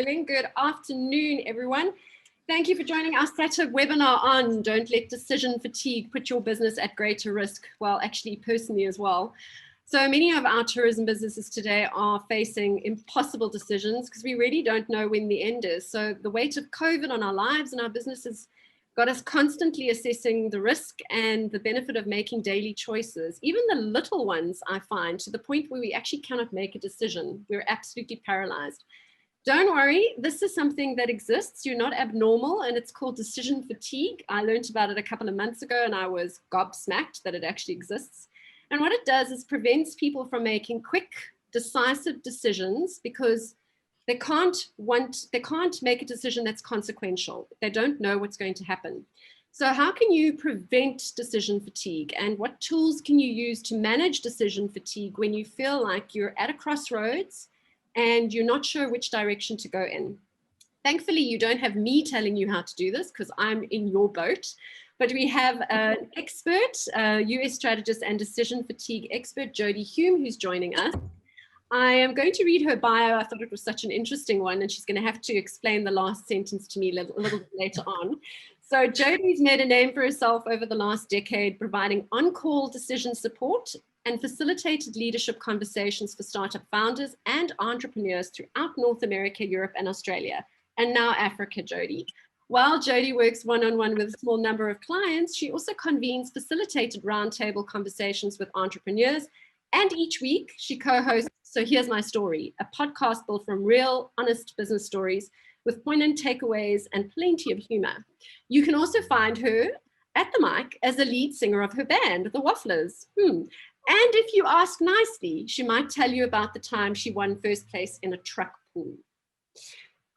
Good afternoon, everyone. Thank you for joining our SATIB webinar on Don't Let Decision Fatigue Put Your Business at Greater Risk. Well, actually, personally as well. So many of our tourism businesses today are facing impossible decisions because we really don't know when the end is. So the weight of COVID on our lives and our businesses got us constantly assessing the risk and the benefit of making daily choices, even the little ones, I find, to the point where we actually cannot make a decision. We're absolutely paralyzed. Don't worry, this is something that exists. You're not abnormal, and it's called decision fatigue. I learned about it a couple of months ago, and I was gobsmacked that it actually exists. And what it does is prevents people from making quick, decisive decisions because they can't make a decision that's consequential. They don't know what's going to happen. So how can you prevent decision fatigue, and what tools can you use to manage decision fatigue when you feel like you're at a crossroads and you're not sure which direction to go in? Thankfully, you don't have me telling you how to do this because I'm in your boat, but we have an expert, US strategist and decision fatigue expert, Jodie Hume, who's joining us. I am going to read her bio. I thought it was such an interesting one, and she's going to have to explain the last sentence to me a little bit later on. So Jodie's made a name for herself over the last decade, providing on-call decision support and facilitated leadership conversations for startup founders and entrepreneurs throughout North America, Europe, and Australia, and now Africa, Jodie. While Jodie works one-on-one with a small number of clients, she also convenes facilitated roundtable conversations with entrepreneurs, and each week she co-hosts So Here's My Story, a podcast built from real, honest business stories with poignant takeaways and plenty of humor. You can also find her at the mic as the lead singer of her band, The Wafflers. And if you ask nicely, she might tell you about the time she won first place in a truck pool.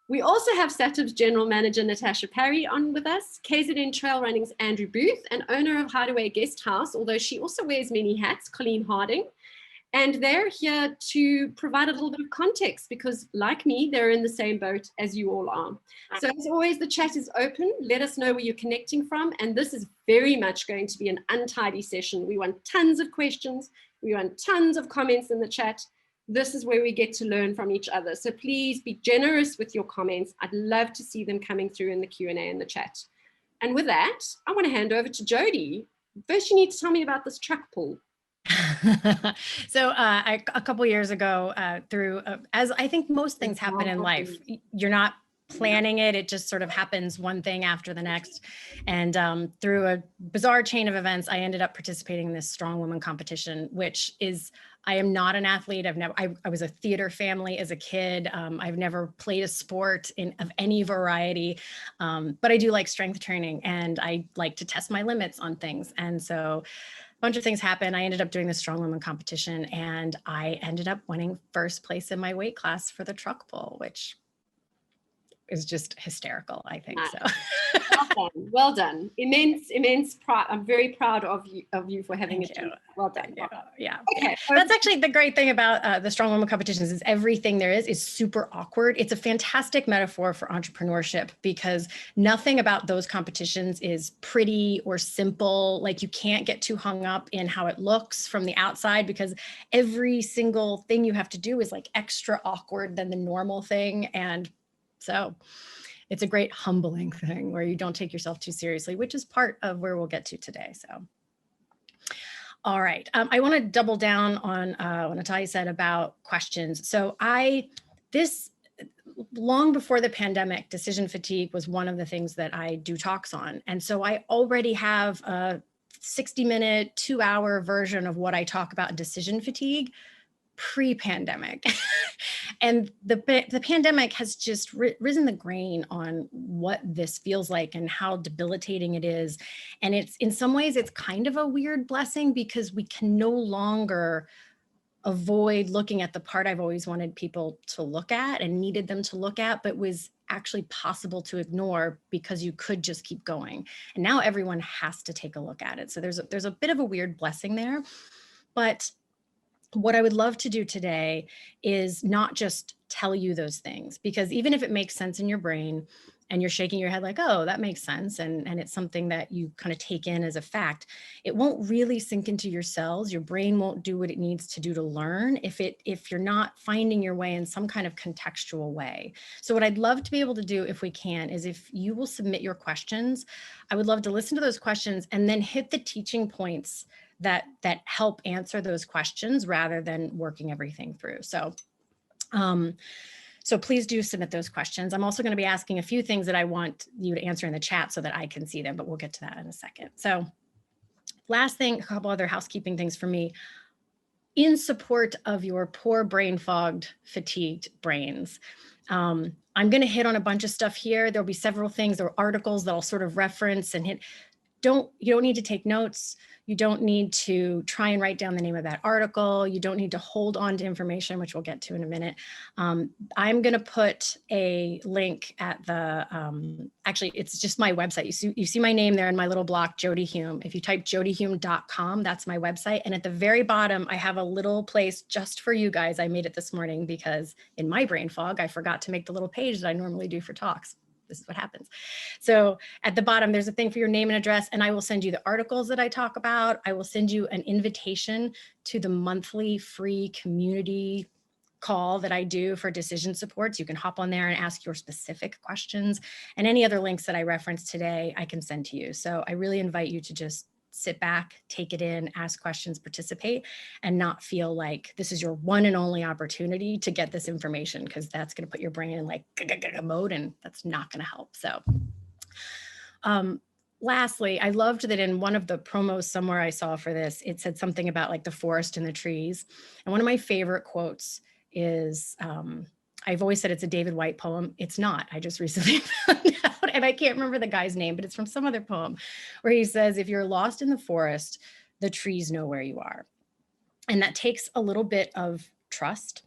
We also have SATIB's General Manager, Natasha Parry, on with us, KZN Trail Running's Andrew Booth, and owner of Hideaway Guest House, although she also wears many hats, Colleen Harding. And they're here to provide a little bit of context because, like me, they're in the same boat as you all are. So as always, the chat is open. Let us know where you're connecting from. And this is very much going to be an untidy session. We want tons of questions. We want tons of comments in the chat. This is where we get to learn from each other. So please be generous with your comments. I'd love to see them coming through in the Q&A in the chat. And with that, I want to hand over to Jodie. First, you need to tell me about this truck pool. So a couple years ago, as I think most things happen in life, you're not planning it. It just sort of happens one thing after the next. And through a bizarre chain of events, I ended up participating in this strong woman competition, which is, I am not an athlete. I was a theater family as a kid. I've never played a sport of any variety, but I do like strength training and I like to test my limits on things. And so a bunch of things happened. I ended up doing the strong woman competition and I ended up winning first place in my weight class for the truck pull, which is just hysterical, I think. So well done. Immense pride. I'm very proud of you for having it. Well done. Yeah. Okay. That's actually the great thing about the strong woman competitions is everything there is super awkward. It's a fantastic metaphor for entrepreneurship because nothing about those competitions is pretty or simple. Like you can't get too hung up in how it looks from the outside because every single thing you have to do is like extra awkward than the normal thing. And so it's a great humbling thing where you don't take yourself too seriously, which is part of where we'll get to today. So, all right. I want to double down on what Natalia said about questions. So long before the pandemic, decision fatigue was one of the things that I do talks on. And so I already have a 60-minute, 2-hour version of what I talk about decision fatigue pre-pandemic. And the pandemic has just risen the grain on what this feels like and how debilitating it is. And it's in some ways, it's kind of a weird blessing because we can no longer avoid looking at the part I've always wanted people to look at and needed them to look at, but was actually possible to ignore because you could just keep going. And now everyone has to take a look at it. So there's a bit of a weird blessing there, but what I would love to do today is not just tell you those things, because even if it makes sense in your brain, and you're shaking your head like, oh, that makes sense, and it's something that you kind of take in as a fact, it won't really sink into your cells. Your brain won't do what it needs to do to learn if you're not finding your way in some kind of contextual way. So what I'd love to be able to do, if we can, is if you will submit your questions, I would love to listen to those questions and then hit the teaching points that help answer those questions rather than working everything through. So please do submit those questions. I'm also going to be asking a few things that I want you to answer in the chat so that I can see them, but we'll get to that in a second. So last thing, a couple other housekeeping things for me. In support of your poor brain fogged, fatigued brains, I'm going to hit on a bunch of stuff here. There'll be several things, there are articles that I'll sort of reference and hit. You don't need to take notes. You don't need to try and write down the name of that article. You don't need to hold on to information, which we'll get to in a minute. I'm going to put a link at the, actually, it's just my website. You see my name there in my little block, Jodie Hume. If you type jodiehume.com, that's my website. And at the very bottom, I have a little place just for you guys. I made it this morning because in my brain fog, I forgot to make the little page that I normally do for talks. This is what happens. So at the bottom, there's a thing for your name and address, and I will send you the articles that I talk about. I will send you an invitation to the monthly free community call that I do for decision supports. You can hop on there and ask your specific questions, and any other links that I referenced today, I can send to you. So I really invite you to just sit back, take it in, ask questions, participate, and not feel like this is your one and only opportunity to get this information, because that's going to put your brain in like mode, and that's not going to help. So lastly, I loved that in one of the promos somewhere I saw for this, it said something about like the forest and the trees. And one of my favorite quotes is, I've always said it's a David Whyte poem. It's not. I just recently found out, and I can't remember the guy's name, but it's from some other poem where he says, if you're lost in the forest, the trees know where you are. And that takes a little bit of trust.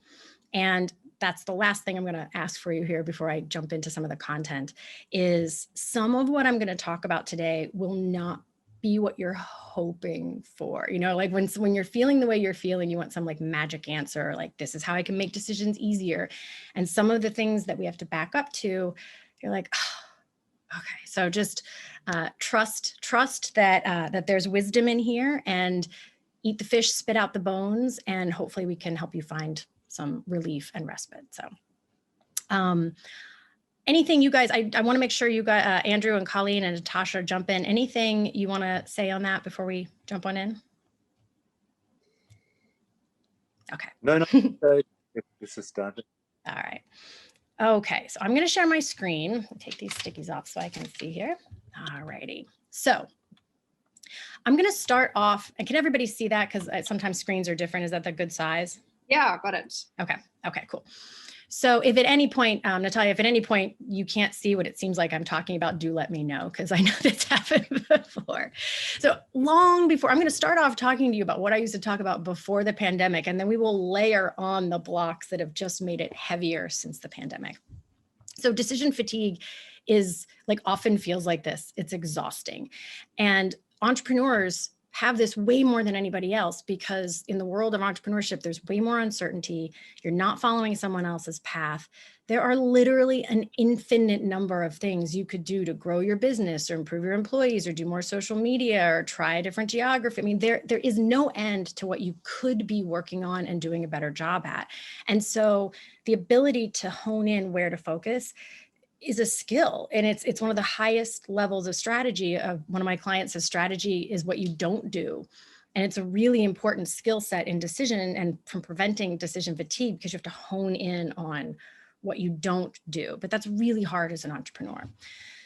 And that's the last thing I'm going to ask for you here before I jump into some of the content, is some of what I'm going to talk about today will not be what you're hoping for. You know, like when you're feeling the way you're feeling, you want some like magic answer, like this is how I can make decisions easier. And some of the things that we have to back up to, you're like, oh, okay. So just trust that there's wisdom in here, and eat the fish, spit out the bones, and hopefully we can help you find some relief and respite. So anything you guys, I want to make sure you got Andrew and Colleen and Natasha jump in. Anything you want to say on that before we jump on in? Okay. No, this is done. All right. Okay, so I'm going to share my screen. Take these stickies off so I can see here. All righty. So I'm going to start off, and can everybody see that? Because sometimes screens are different. Is that the good size? Yeah, got it. Okay, cool. So if at any point, Natalia, if at any point you can't see what it seems like I'm talking about, do let me know, because I know that's happened before. So long before, I'm going to start off talking to you about what I used to talk about before the pandemic, and then we will layer on the blocks that have just made it heavier since the pandemic. So decision fatigue is like often feels like this. It's exhausting. And entrepreneurs have this way more than anybody else, because in the world of entrepreneurship, there's way more uncertainty. You're not following someone else's path. There are literally an infinite number of things you could do to grow your business or improve your employees or do more social media or try a different geography. I mean, there is no end to what you could be working on and doing a better job at. And so the ability to hone in where to focus is a skill, and it's one of the highest levels of strategy. One of my clients says strategy is what you don't do, and it's a really important skill set in decision and from preventing decision fatigue, because you have to hone in on what you don't do. But that's really hard as an entrepreneur.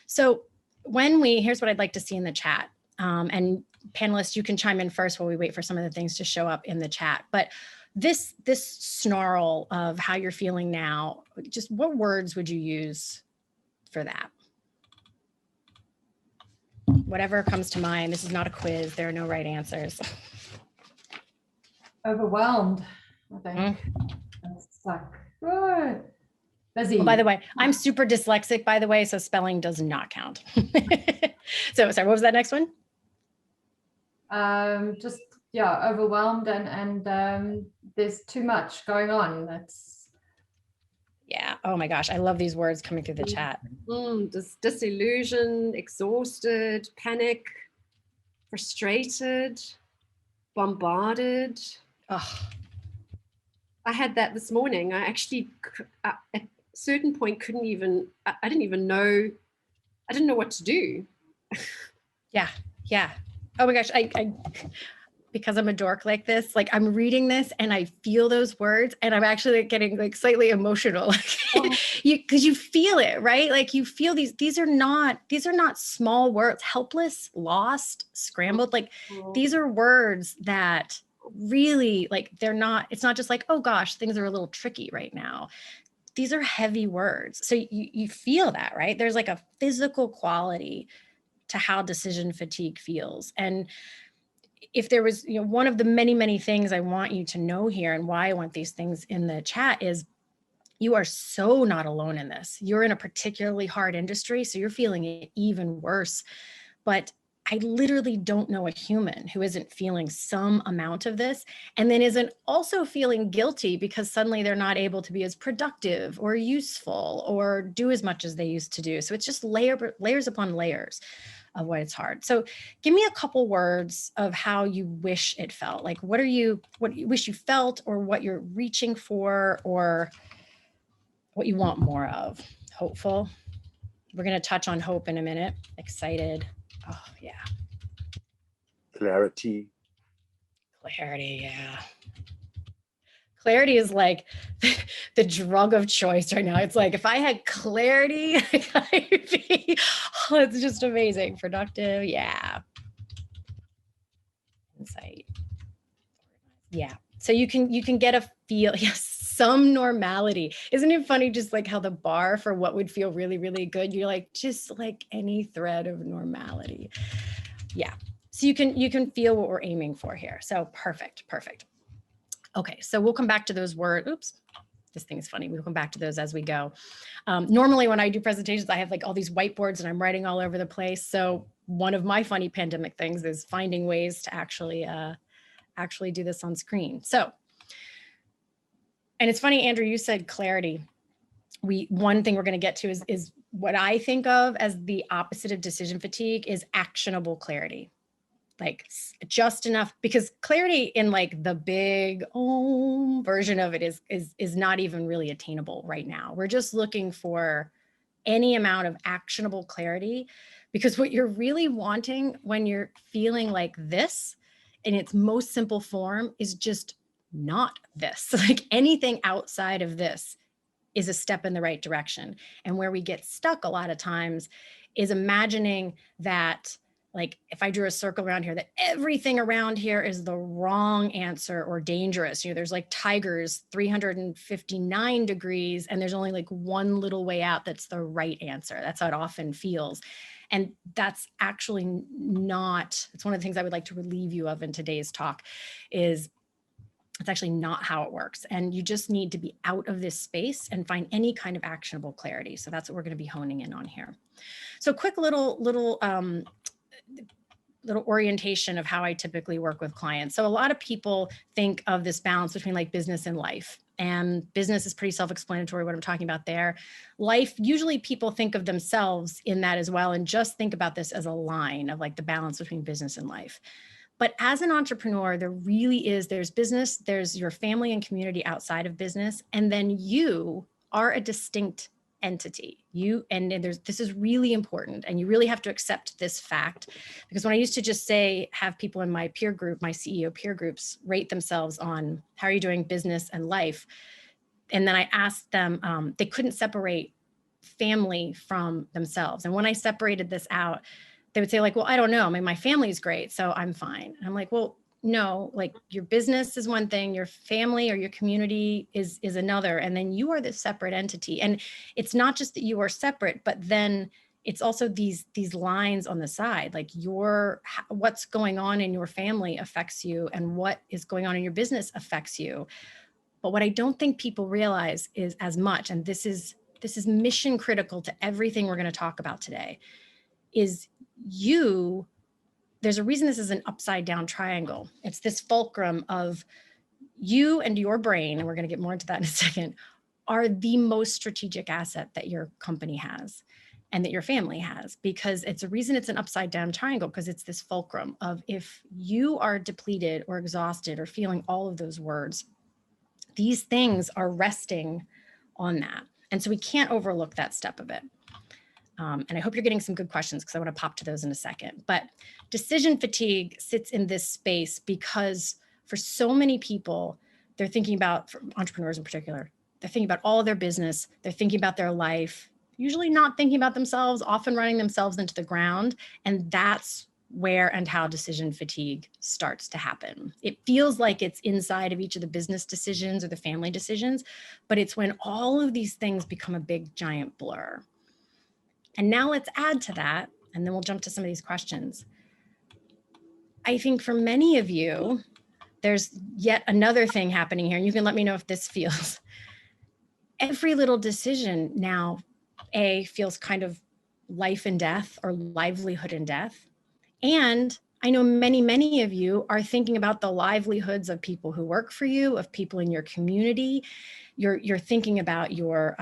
So here's what I'd like to see in the chat, and panelists, you can chime in first while we wait for some of the things to show up in the chat. But this snarl of how you're feeling now, just what words would you use for that? Whatever comes to mind. This is not a quiz. There are no right answers. Overwhelmed, I think. It's like, busy. Oh, by the way, I'm super dyslexic, by the way, so spelling does not count. So sorry, what was that next one? Just, yeah, overwhelmed, and there's too much going on. Yeah. Oh my gosh. I love these words coming through the chat. Disillusioned, exhausted, panic, frustrated, bombarded. Oh, I had that this morning. I actually, at a certain point, couldn't even, I didn't even know, I didn't know what to do. yeah. Yeah. Oh my gosh. I because I'm a dork like this, like I'm reading this and I feel those words and I'm actually like getting like slightly emotional. Because you feel it, right? Like you feel these are not small words. Helpless, lost, scrambled. Like these are words that really like it's not just like, oh gosh, things are a little tricky right now. These are heavy words. So you feel that, right? There's like a physical quality to how decision fatigue feels. And if there was, one of the many, many things I want you to know here and why I want these things in the chat is you are so not alone in this. You're in a particularly hard industry, so you're feeling it even worse. But I literally don't know a human who isn't feeling some amount of this and then isn't also feeling guilty because suddenly they're not able to be as productive or useful or do as much as they used to do. So it's just layers upon layers of what it's hard. So give me a couple words of how you wish it felt. Like what you wish you felt, or what you're reaching for, or what you want more of. Hopeful. We're going to touch on hope in a minute. Excited. Oh yeah. Clarity. Clarity. Yeah. Clarity is like the drug of choice right now. It's like, if I had clarity, it's just amazing. Productive. Yeah. Insight. Yeah. So you can get a feel, yes, some normality. Isn't it funny just like how the bar for what would feel really, really good, you're like, just like any thread of normality. Yeah. So you can feel what we're aiming for here. So perfect. Okay. So we'll come back to those words. Oops. This thing is funny. We'll come back to those as we go. Normally when I do presentations, I have like all these whiteboards and I'm writing all over the place. So one of my funny pandemic things is finding ways to actually do this on screen. So, and it's funny, Andrew, you said clarity. One thing we're going to get to is what I think of as the opposite of decision fatigue is actionable clarity. Like just enough, because clarity in like the big version of it is not even really attainable right now. We're just looking for any amount of actionable clarity, because what you're really wanting when you're feeling like this in its most simple form is just not this. Like anything outside of this is a step in the right direction. And where we get stuck a lot of times is imagining that, like if I drew a circle around here, that everything around here is the wrong answer or dangerous. There's like tigers 359 degrees and there's only like one little way out that's the right answer. That's how it often feels. And that's actually not, it's one of the things I would like to relieve you of in today's talk is it's actually not how it works. And you just need to be out of this space and find any kind of actionable clarity. So that's what we're going to be honing in on here. So quick little orientation of how I typically work with clients. So a lot of people think of this balance between like business and life. And business is pretty self-explanatory what I'm talking about there. Life, usually people think of themselves in that as well and just think about this as a line of like the balance between business and life. But as an entrepreneur, there's business, there's your family and community outside of business, and then you are a distinct entity. This is really important, and you really have to accept this fact, because when I used to just have people in my peer group, my CEO peer groups, rate themselves on how are you doing business and life, and then I asked them, they couldn't separate family from themselves. And when I separated this out, they would say like, well, I don't know. I mean, my family's great, so I'm fine. And I'm like, well, no, like your business is one thing, your family or your community is another. And then you are this separate entity. And it's not just that you are separate, but then it's also these lines on the side, like what's going on in your family affects you and what is going on in your business affects you. But what I don't think people realize is as much, and this is mission critical to everything we're going to talk about today, is there's a reason this is an upside down triangle. It's this fulcrum of you and your brain, and we're going to get more into that in a second, are the most strategic asset that your company has and that your family has, because it's a reason it's an upside down triangle, because it's this fulcrum of if you are depleted or exhausted or feeling all of those words, these things are resting on that. And so we can't overlook that step of it. And I hope you're getting some good questions because I want to pop to those in a second. But decision fatigue sits in this space because for so many people, they're thinking about, for entrepreneurs in particular, they're thinking about all of their business, they're thinking about their life, usually not thinking about themselves, often running themselves into the ground. And that's where and how decision fatigue starts to happen. It feels like it's inside of each of the business decisions or the family decisions, but it's when all of these things become a big giant blur. And now let's add to that, and then we'll jump to some of these questions. I think for many of you, there's yet another thing happening here, and you can let me know if this feels. Every little decision now, feels kind of life and death or livelihood and death. And I know many, many of you are thinking about the livelihoods of people who work for you, of people in your community. You're thinking about your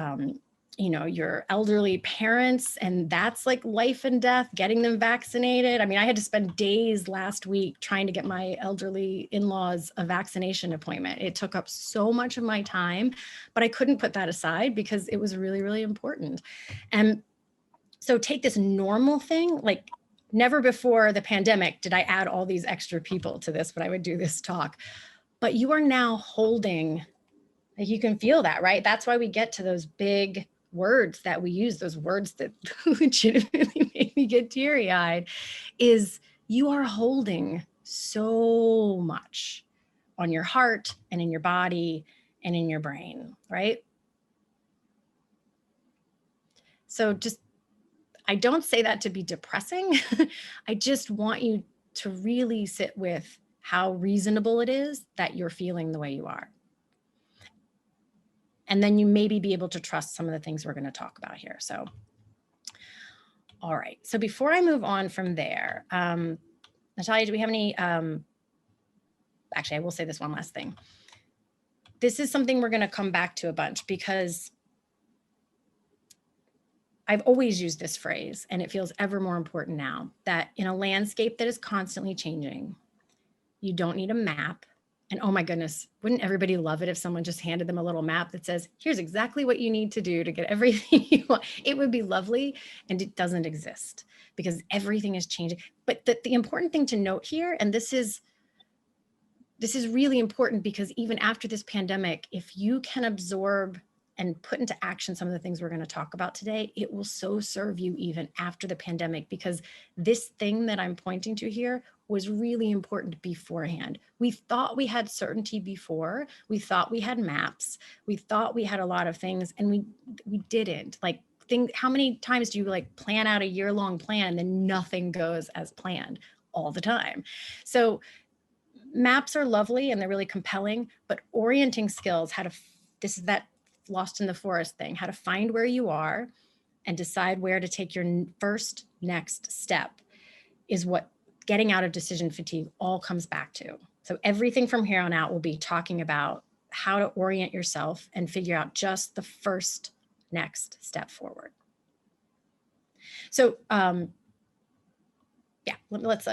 elderly parents, and that's like life and death, getting them vaccinated. I mean, I had to spend days last week trying to get my elderly in-laws a vaccination appointment. It took up so much of my time, but I couldn't put that aside because it was really, really important. And so take this normal thing, like never before the pandemic did I add all these extra people to this when I would do this talk, but you are now holding, like you can feel that, right? That's why we get to those big words that we use, those words that legitimately make me get teary-eyed, is you are holding so much on your heart and in your body and in your brain, right? So just, I don't say that to be depressing. I just want you to really sit with how reasonable it is that you're feeling the way you are. And then you maybe be able to trust some of the things we're going to talk about here. So, all right. So before I move on from there, Natalia, do we have any, actually, I will say this one last thing. This is something we're going to come back to a bunch because I've always used this phrase, and it feels ever more important now, that in a landscape that is constantly changing, you don't need a map. And oh my goodness, wouldn't everybody love it if someone just handed them a little map that says, here's exactly what you need to do to get everything you want? It would be lovely, and it doesn't exist because everything is changing. But the important thing to note here, and this is really important because even after this pandemic, if you can absorb and put into action some of the things we're going to talk about today, it will so serve you even after the pandemic, because this thing that I'm pointing to here was really important beforehand. We thought we had certainty before. We thought we had maps. We thought we had a lot of things, and we didn't. Like, how many times do you like plan out a year-long plan and then nothing goes as planned? All the time. So maps are lovely and they're really compelling, but orienting skills, this is that lost in the forest thing, how to find where you are and decide where to take your first next step is what getting out of decision fatigue all comes back to. So everything from here on out will be talking about how to orient yourself and figure out just the first next step forward. So yeah,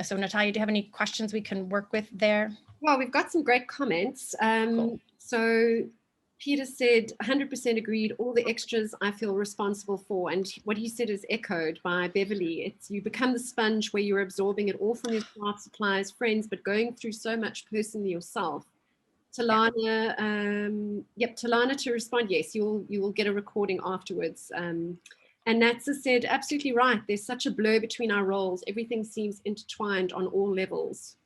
so Natalia, do you have any questions we can work with there? Well, we've got some great comments. Cool. So Peter said, 100% agreed, all the extras I feel responsible for. And what he said is echoed by Beverly. It's you become the sponge where you're absorbing it all from your staff, suppliers, friends, but going through so much personally yourself. Talana, Talana to respond, yes, you will get a recording afterwards. And Natsa said, absolutely right. There's such a blur between our roles. Everything seems intertwined on all levels.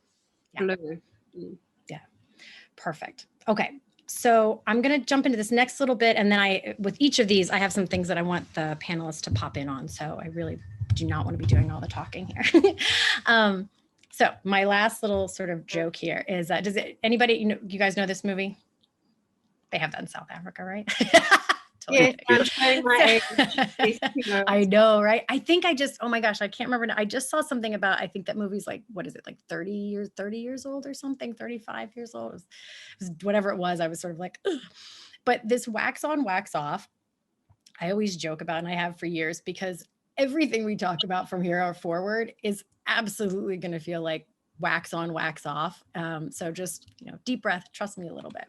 Yeah. Blur. Yeah, perfect. Okay. So I'm going to jump into this next little bit. And then with each of these, I have some things that I want the panelists to pop in on. So I really do not want to be doing all the talking here. So my last little sort of joke here is, anybody, you guys know this movie? They have that in South Africa, right? Yes, I'm showing my age. I know, right? I think oh my gosh, I can't remember. I just saw something about, I think that movie's like, what is it? Like 30 years old or something, 35 years old. It was whatever it was. I was sort of like, ugh. But this wax on, wax off, I always joke about, and I have for years, because everything we talk about from here forward is absolutely going to feel like wax on, wax off. So just, deep breath, trust me a little bit.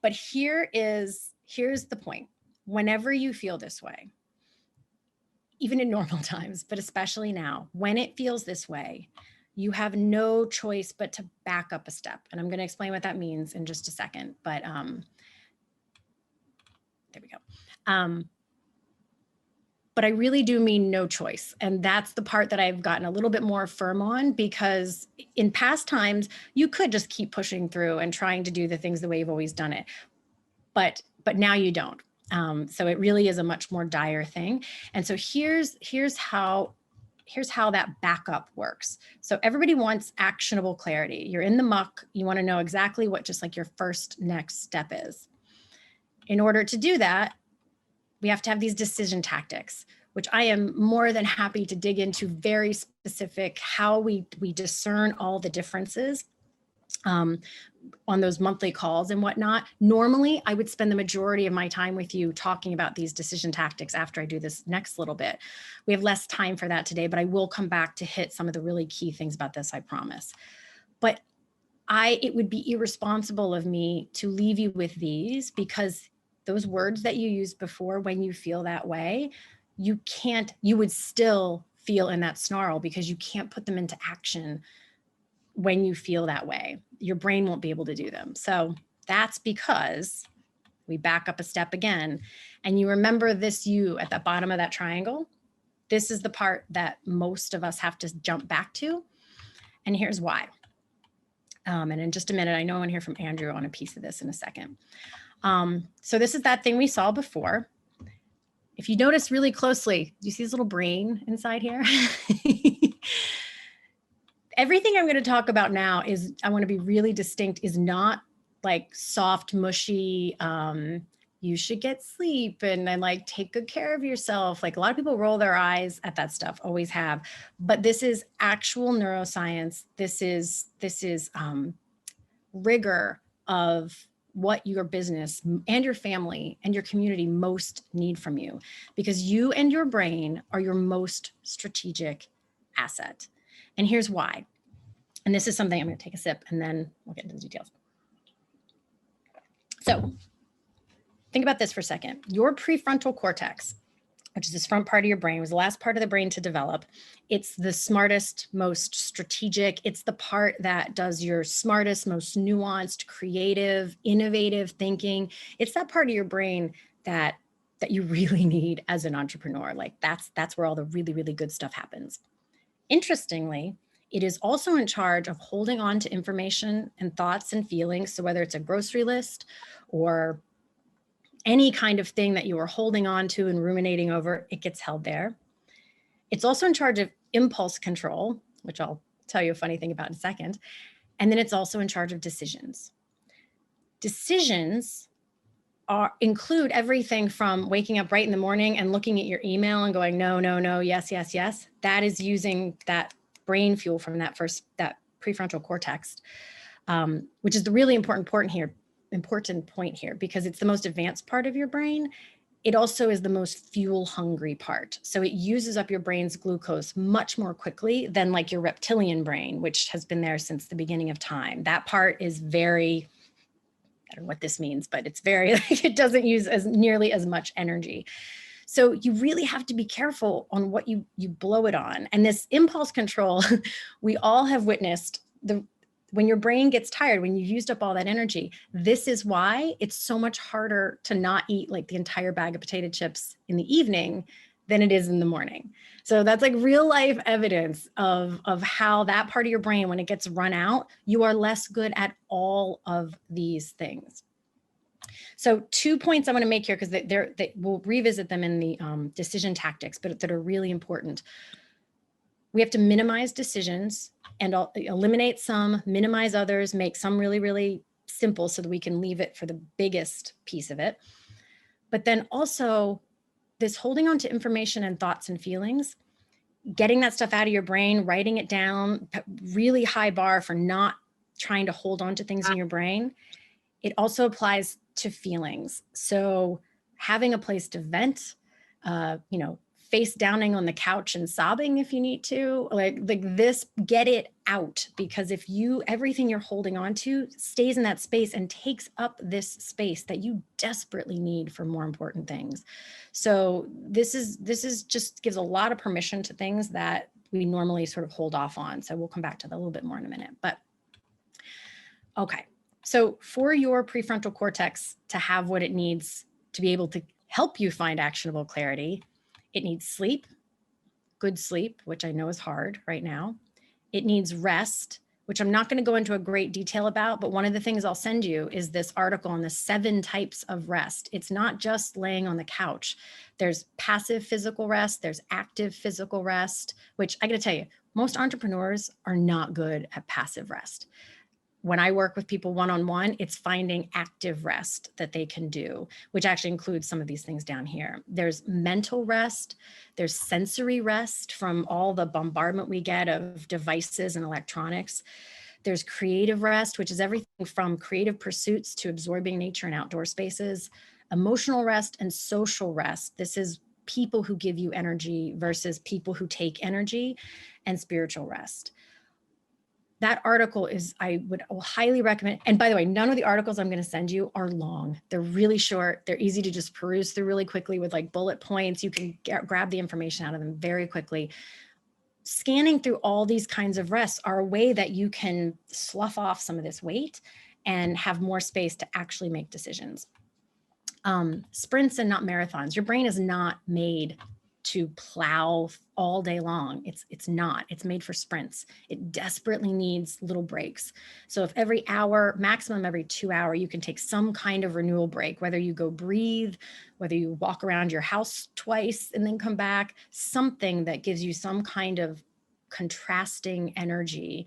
But here's the point. Whenever you feel this way, even in normal times, but especially now, when it feels this way, you have no choice but to back up a step. And I'm going to explain what that means in just a second. But there we go. But I really do mean no choice. And that's the part that I've gotten a little bit more firm on, because in past times, you could just keep pushing through and trying to do the things the way you've always done it. But now you don't. So it really is a much more dire thing. And so here's how that backup works. So everybody wants actionable clarity. You're in the muck. You want to know exactly what just like your first next step is. In order to do that, we have to have these decision tactics, which I am more than happy to dig into, very specific, how we discern all the differences on those monthly calls and whatnot. Normally, I would spend the majority of my time with you talking about these decision tactics after I do this next little bit. We have less time for that today, but I will come back to hit some of the really key things about this, I promise. But it would be irresponsible of me to leave you with these, because those words that you used before, when you feel that way, you would still feel in that snarl because you can't put them into action when you feel that way. Your brain won't be able to do them. So that's because we back up a step again, and you remember this you at the bottom of that triangle. This is the part that most of us have to jump back to. And here's why. And in just a minute, I know I want to hear from Andrew on a piece of this in a second. So this is that thing we saw before. If you notice really closely, do you see this little brain inside here? Everything I'm going to talk about now is, I want to be really distinct, is not like soft, mushy, you should get sleep and like take good care of yourself. Like a lot of people roll their eyes at that stuff, always have. But this is actual neuroscience. This is rigor of what your business and your family and your community most need from you, because you and your brain are your most strategic asset. And here's why. And this is something I'm going to take a sip and then we'll get into the details. So think about this for a second. Your prefrontal cortex, which is this front part of your brain, was the last part of the brain to develop. It's the smartest, most strategic. It's the part that does your smartest, most nuanced, creative, innovative thinking. It's that part of your brain that you really need as an entrepreneur. Like that's where all the really, really good stuff happens. Interestingly, it is also in charge of holding on to information and thoughts and feelings. So whether it's a grocery list or any kind of thing that you are holding on to and ruminating over, it gets held there. It's also in charge of impulse control, which I'll tell you a funny thing about in a second. And then it's also in charge of decisions. Decisions include everything from waking up right in the morning and looking at your email and going, no, no, no, yes, yes, yes. That is using that brain fuel from that prefrontal cortex, which is the really important point here, because it's the most advanced part of your brain. It also is the most fuel hungry part. So it uses up your brain's glucose much more quickly than like your reptilian brain, which has been there since the beginning of time. That part is very, I don't know what this means, but it's very, like, it doesn't use nearly as much energy. So you really have to be careful on what you blow it on. And this impulse control, we all have witnessed when your brain gets tired, when you've used up all that energy. This is why it's so much harder to not eat like the entire bag of potato chips in the evening than it is in the morning. So that's like real life evidence of how that part of your brain, when it gets run out, you are less good at all of these things. So 2 points I want to make here, because we'll revisit them in the decision tactics, but that are really important. We have to minimize decisions and eliminate some, minimize others, make some really, really simple so that we can leave it for the biggest piece of it. But then also this holding on to information and thoughts and feelings, getting that stuff out of your brain, writing it down, really high bar for not trying to hold on to things in your brain. It also applies to feelings. So having a place to vent, face downing on the couch and sobbing if you need to, like this, get it out, because if everything you're holding on to stays in that space and takes up this space that you desperately need for more important things. So this is just gives a lot of permission to things that we normally sort of hold off on. So we'll come back to that a little bit more in a minute, but okay. So for your prefrontal cortex to have what it needs to be able to help you find actionable clarity, it needs sleep, good sleep, which I know is hard right now. It needs rest, which I'm not going to go into a great detail about, but one of the things I'll send you is this article on the 7 types of rest. It's not just laying on the couch. There's passive physical rest, there's active physical rest, which I got to tell you, most entrepreneurs are not good at passive rest. When I work with people one-on-one, it's finding active rest that they can do, which actually includes some of these things down here. There's mental rest, there's sensory rest from all the bombardment we get of devices and electronics. There's creative rest, which is everything from creative pursuits to absorbing nature and outdoor spaces. Emotional rest and social rest. This is people who give you energy versus people who take energy, and spiritual rest. That article I will highly recommend. And by the way, none of the articles I'm going to send you are long. They're really short. They're easy to just peruse through really quickly with like bullet points. You can grab the information out of them very quickly. Scanning through all these kinds of rests are a way that you can slough off some of this weight and have more space to actually make decisions. Sprints and not marathons. Your brain is not made to plow all day long. It's not. It's made for sprints. It desperately needs little breaks. So if every hour, maximum every 2 hours, you can take some kind of renewal break, whether you go breathe, whether you walk around your house twice and then come back, something that gives you some kind of contrasting energy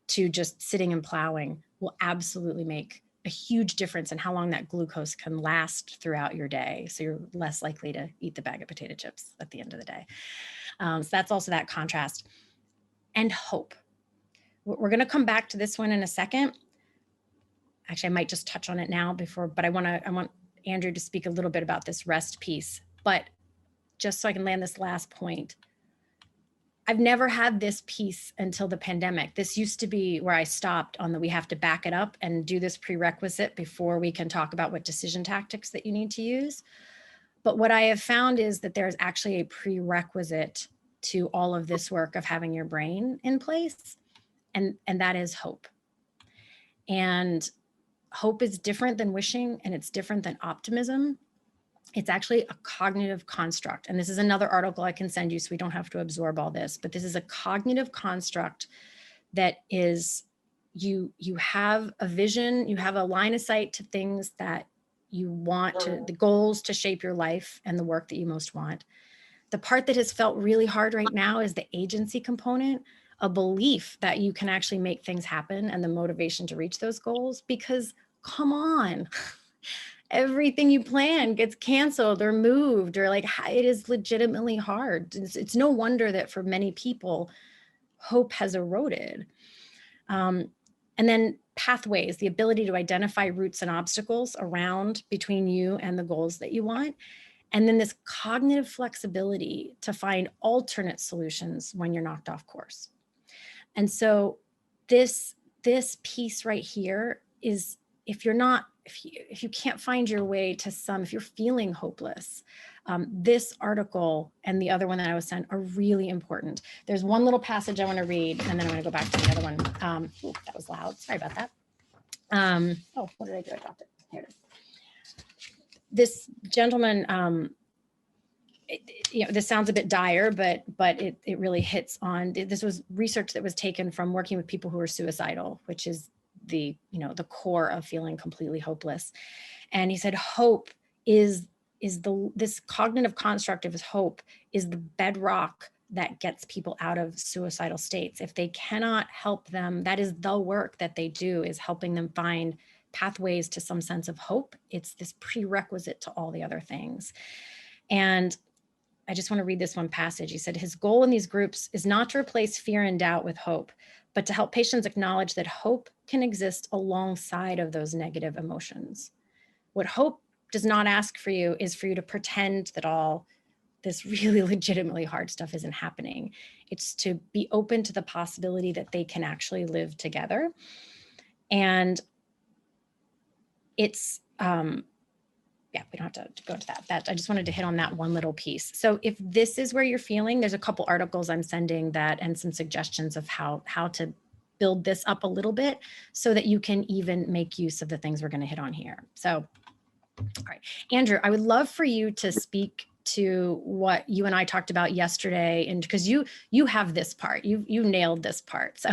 to just sitting and plowing will absolutely make a huge difference in how long that glucose can last throughout your day. So you're less likely to eat the bag of potato chips at the end of the day. So that's also that contrast. And hope. We're going to come back to this one in a second. Actually, I might just touch on it now but I want Andrew to speak a little bit about this rest piece. But just so I can land this last point, I've never had this piece until the pandemic. This used to be where I stopped on we have to back it up and do this prerequisite before we can talk about what decision tactics that you need to use. But what I have found is that there's actually a prerequisite to all of this work of having your brain in place, and that is hope. And hope is different than wishing, and it's different than optimism. It's actually a cognitive construct. And this is another article I can send you so we don't have to absorb all this, but this is a cognitive construct that is, you have a vision, you have a line of sight to things that you want the goals to shape your life and the work that you most want. The part that has felt really hard right now is the agency component, a belief that you can actually make things happen and the motivation to reach those goals, because come on. Everything you plan gets canceled or moved, or like it is legitimately hard. It's no wonder that for many people, hope has eroded. And then pathways, the ability to identify routes and obstacles around between you and the goals that you want. And then this cognitive flexibility to find alternate solutions when you're knocked off course. And so this piece right here is, if you can't find your way to if you're feeling hopeless, this article and the other one that I was sent are really important. There's one little passage I want to read, and then I'm going to go back to the other one. That was loud. Sorry about that. What did I do? I dropped it. Here it is. This gentleman, this sounds a bit dire, but it really hits on. This was research that was taken from working with people who are suicidal, which is the core of feeling completely hopeless. And he said, hope is this cognitive construct of hope is the bedrock that gets people out of suicidal states. If they cannot help them, that is the work that they do, is helping them find pathways to some sense of hope. It's this prerequisite to all the other things. And I just want to read this one passage. He said, his goal in these groups is not to replace fear and doubt with hope, but to help patients acknowledge that hope can exist alongside of those negative emotions. What hope does not ask for you is for you to pretend that all this really legitimately hard stuff isn't happening. It's to be open to the possibility that they can actually live together. And it's, yeah, we don't have to go into that. I just wanted to hit on that one little piece. So if this is where you're feeling, there's a couple articles I'm sending that and some suggestions of how to build this up a little bit so that you can even make use of the things we're going to hit on here. So, all right, Andrew, I would love for you to speak to what you and I talked about yesterday, and because you have this part, you nailed this part. So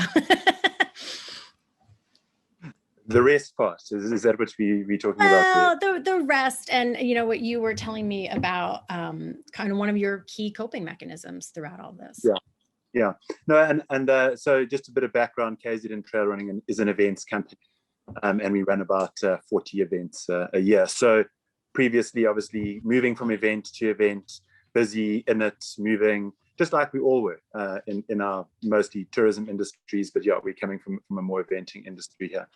the rest part, is that what we're talking about? Well, the rest, and you know what you were telling me about kind of one of your key coping mechanisms throughout all this. Yeah. No, and so just a bit of background, KZN Trail Running is an events company, and we run about 40 events a year. So previously, obviously, moving from event to event, busy in it, moving, just like we all were in our mostly tourism industries, but yeah, we're coming from a more eventing industry here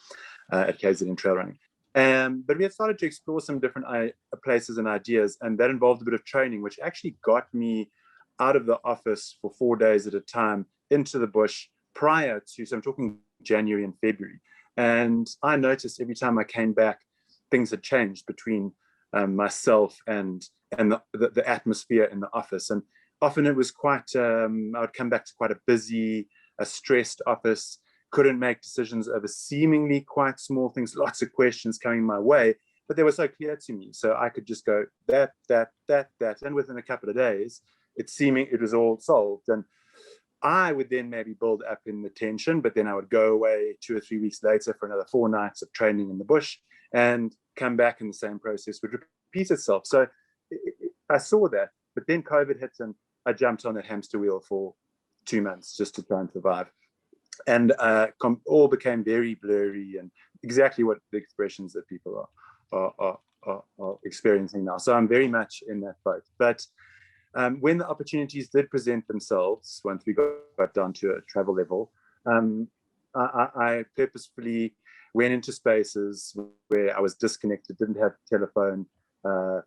at KZN Trail Running. But we have started to explore some different places and ideas, and that involved a bit of training, which actually got me out of the office for 4 days at a time into the bush prior to, so I'm talking January and February. And I noticed every time I came back, things had changed between myself and the atmosphere in the office. And often it was quite, I would come back to quite a busy, a stressed office, couldn't make decisions over seemingly quite small things, lots of questions coming my way, but they were so clear to me. So I could just go that. And within a couple of days, it was all solved. And I would then maybe build up in the tension, but then I would go away 2 or 3 weeks later for another 4 nights of training in the bush and come back, and the same process would repeat itself. So I saw that, but then COVID hit and I jumped on that hamster wheel for 2 months just to try and survive. And all became very blurry and exactly what the expressions that people are experiencing now. So I'm very much in that boat. But when the opportunities did present themselves, once we got down to a travel level, I purposefully went into spaces where I was disconnected, didn't have telephone,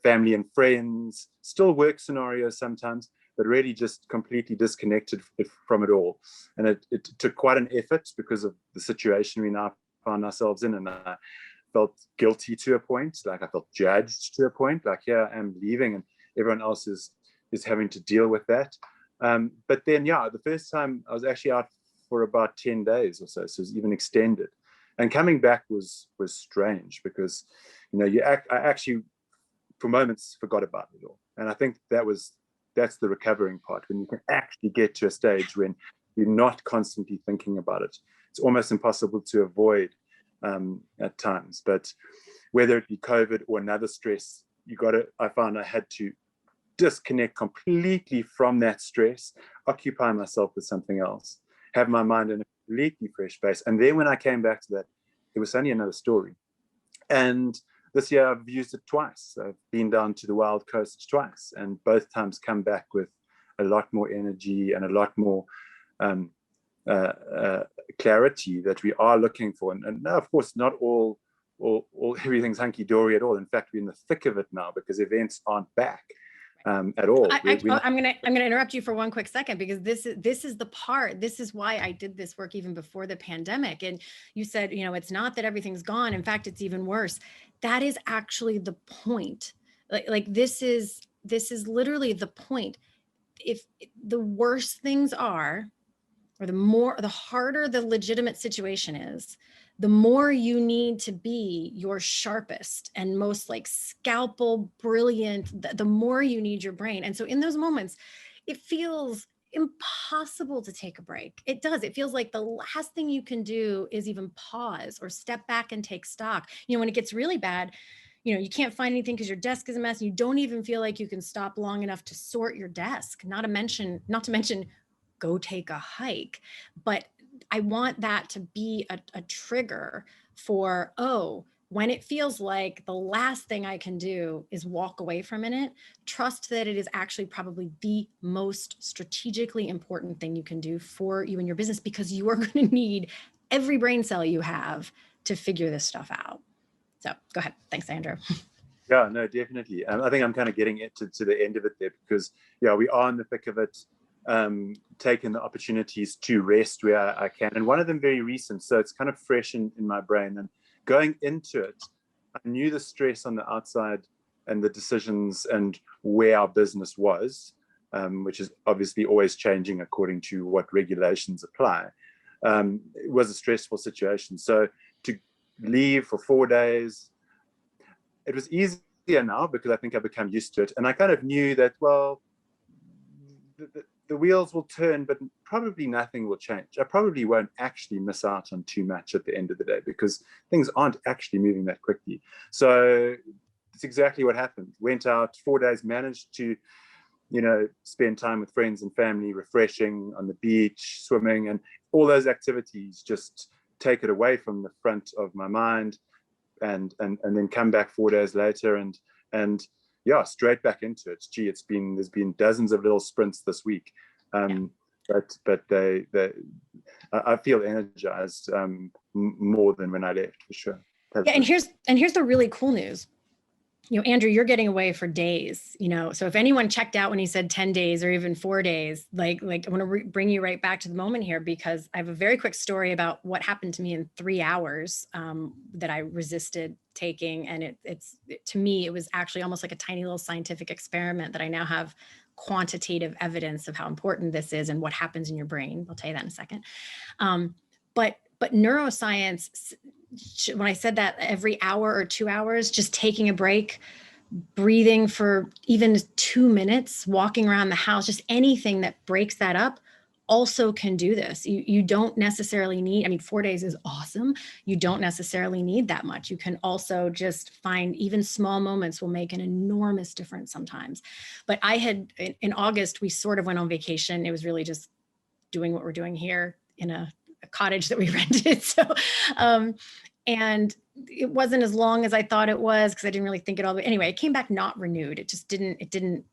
family and friends, still work scenarios sometimes, but really just completely disconnected from it all. And it took quite an effort because of the situation we now found ourselves in. And I felt guilty to a point, like I felt judged to a point, like, yeah, I'm leaving and everyone else is having to deal with that. But then, yeah, the first time I was actually out for about 10 days or so, so it was even extended. And coming back was strange because, you know, I actually, for moments, forgot about it all. And I think that's the recovering part, when you can actually get to a stage when you're not constantly thinking about it. It's almost impossible to avoid at times. But whether it be COVID or another stress, I found I had to disconnect completely from that stress, occupy myself with something else, have my mind in a completely fresh space. And then when I came back to that, it was only another story. And this year I've used it twice. I've been down to the Wild Coast twice, and both times come back with a lot more energy and a lot more clarity that we are looking for. And now, of course, not all everything's hunky-dory at all. In fact, we're in the thick of it now because events aren't back at all. I'm gonna interrupt you for one quick second, because this is the part. This is why I did this work even before the pandemic. And you said, you know, it's not that everything's gone. In fact, it's even worse. That is actually the point. Like this is literally the point. If the worse things are, or the harder the legitimate situation is, the more you need to be your sharpest and most like scalpel brilliant, the more you need your brain. And so in those moments, it feels impossible to take a break. It does. It feels like the last thing you can do is even pause or step back and take stock. You know, when it gets really bad, you know, you can't find anything because your desk is a mess. You don't even feel like you can stop long enough to sort your desk, not to mention go take a hike. But I want that to be a trigger for, oh, when it feels like the last thing I can do is walk away from it, trust that it is actually probably the most strategically important thing you can do for you and your business, because you are going to need every brain cell you have to figure this stuff out. So go ahead. Thanks, Andrew. Yeah, no, definitely. I think I'm kind of getting it to the end of it there, because yeah, we are in the thick of it, taking the opportunities to rest where I can. And one of them very recent, so it's kind of fresh in my brain. And going into it, I knew the stress on the outside and the decisions and where our business was, which is obviously always changing according to what regulations apply. It was a stressful situation. So to leave for 4 days, it was easier now because I think I've become used to it. And I kind of knew that, well, the wheels will turn, but probably nothing will change. I probably won't actually miss out on too much at the end of the day, because things aren't actually moving that quickly. So it's exactly what happened. Went out 4 days, managed to, spend time with friends and family, refreshing on the beach, swimming, and all those activities just take it away from the front of my mind. And then come back 4 days later and yeah, straight back into it. Gee, there's been dozens of little sprints this week, but I feel energized more than when I left, for sure. Yeah, and here's the really cool news. Andrew, you're getting away for days, so if anyone checked out when he said 10 days or even 4 days, like I want to bring you right back to the moment here, because I have a very quick story about what happened to me in 3 hours that I resisted taking. And to me, it was actually almost like a tiny little scientific experiment that I now have quantitative evidence of how important this is and what happens in your brain. I'll tell you that in a second. But neuroscience, when I said that every hour or 2 hours, just taking a break, breathing for even 2 minutes, walking around the house, just anything that breaks that up also can do this. You don't necessarily need, 4 days is awesome. You don't necessarily need that much. You can also just find even small moments will make an enormous difference sometimes. But in August, we sort of went on vacation. It was really just doing what we're doing here in a cottage that we rented. So, and it wasn't as long as I thought it was, because I didn't really think it all. But anyway, it came back not renewed. It just didn't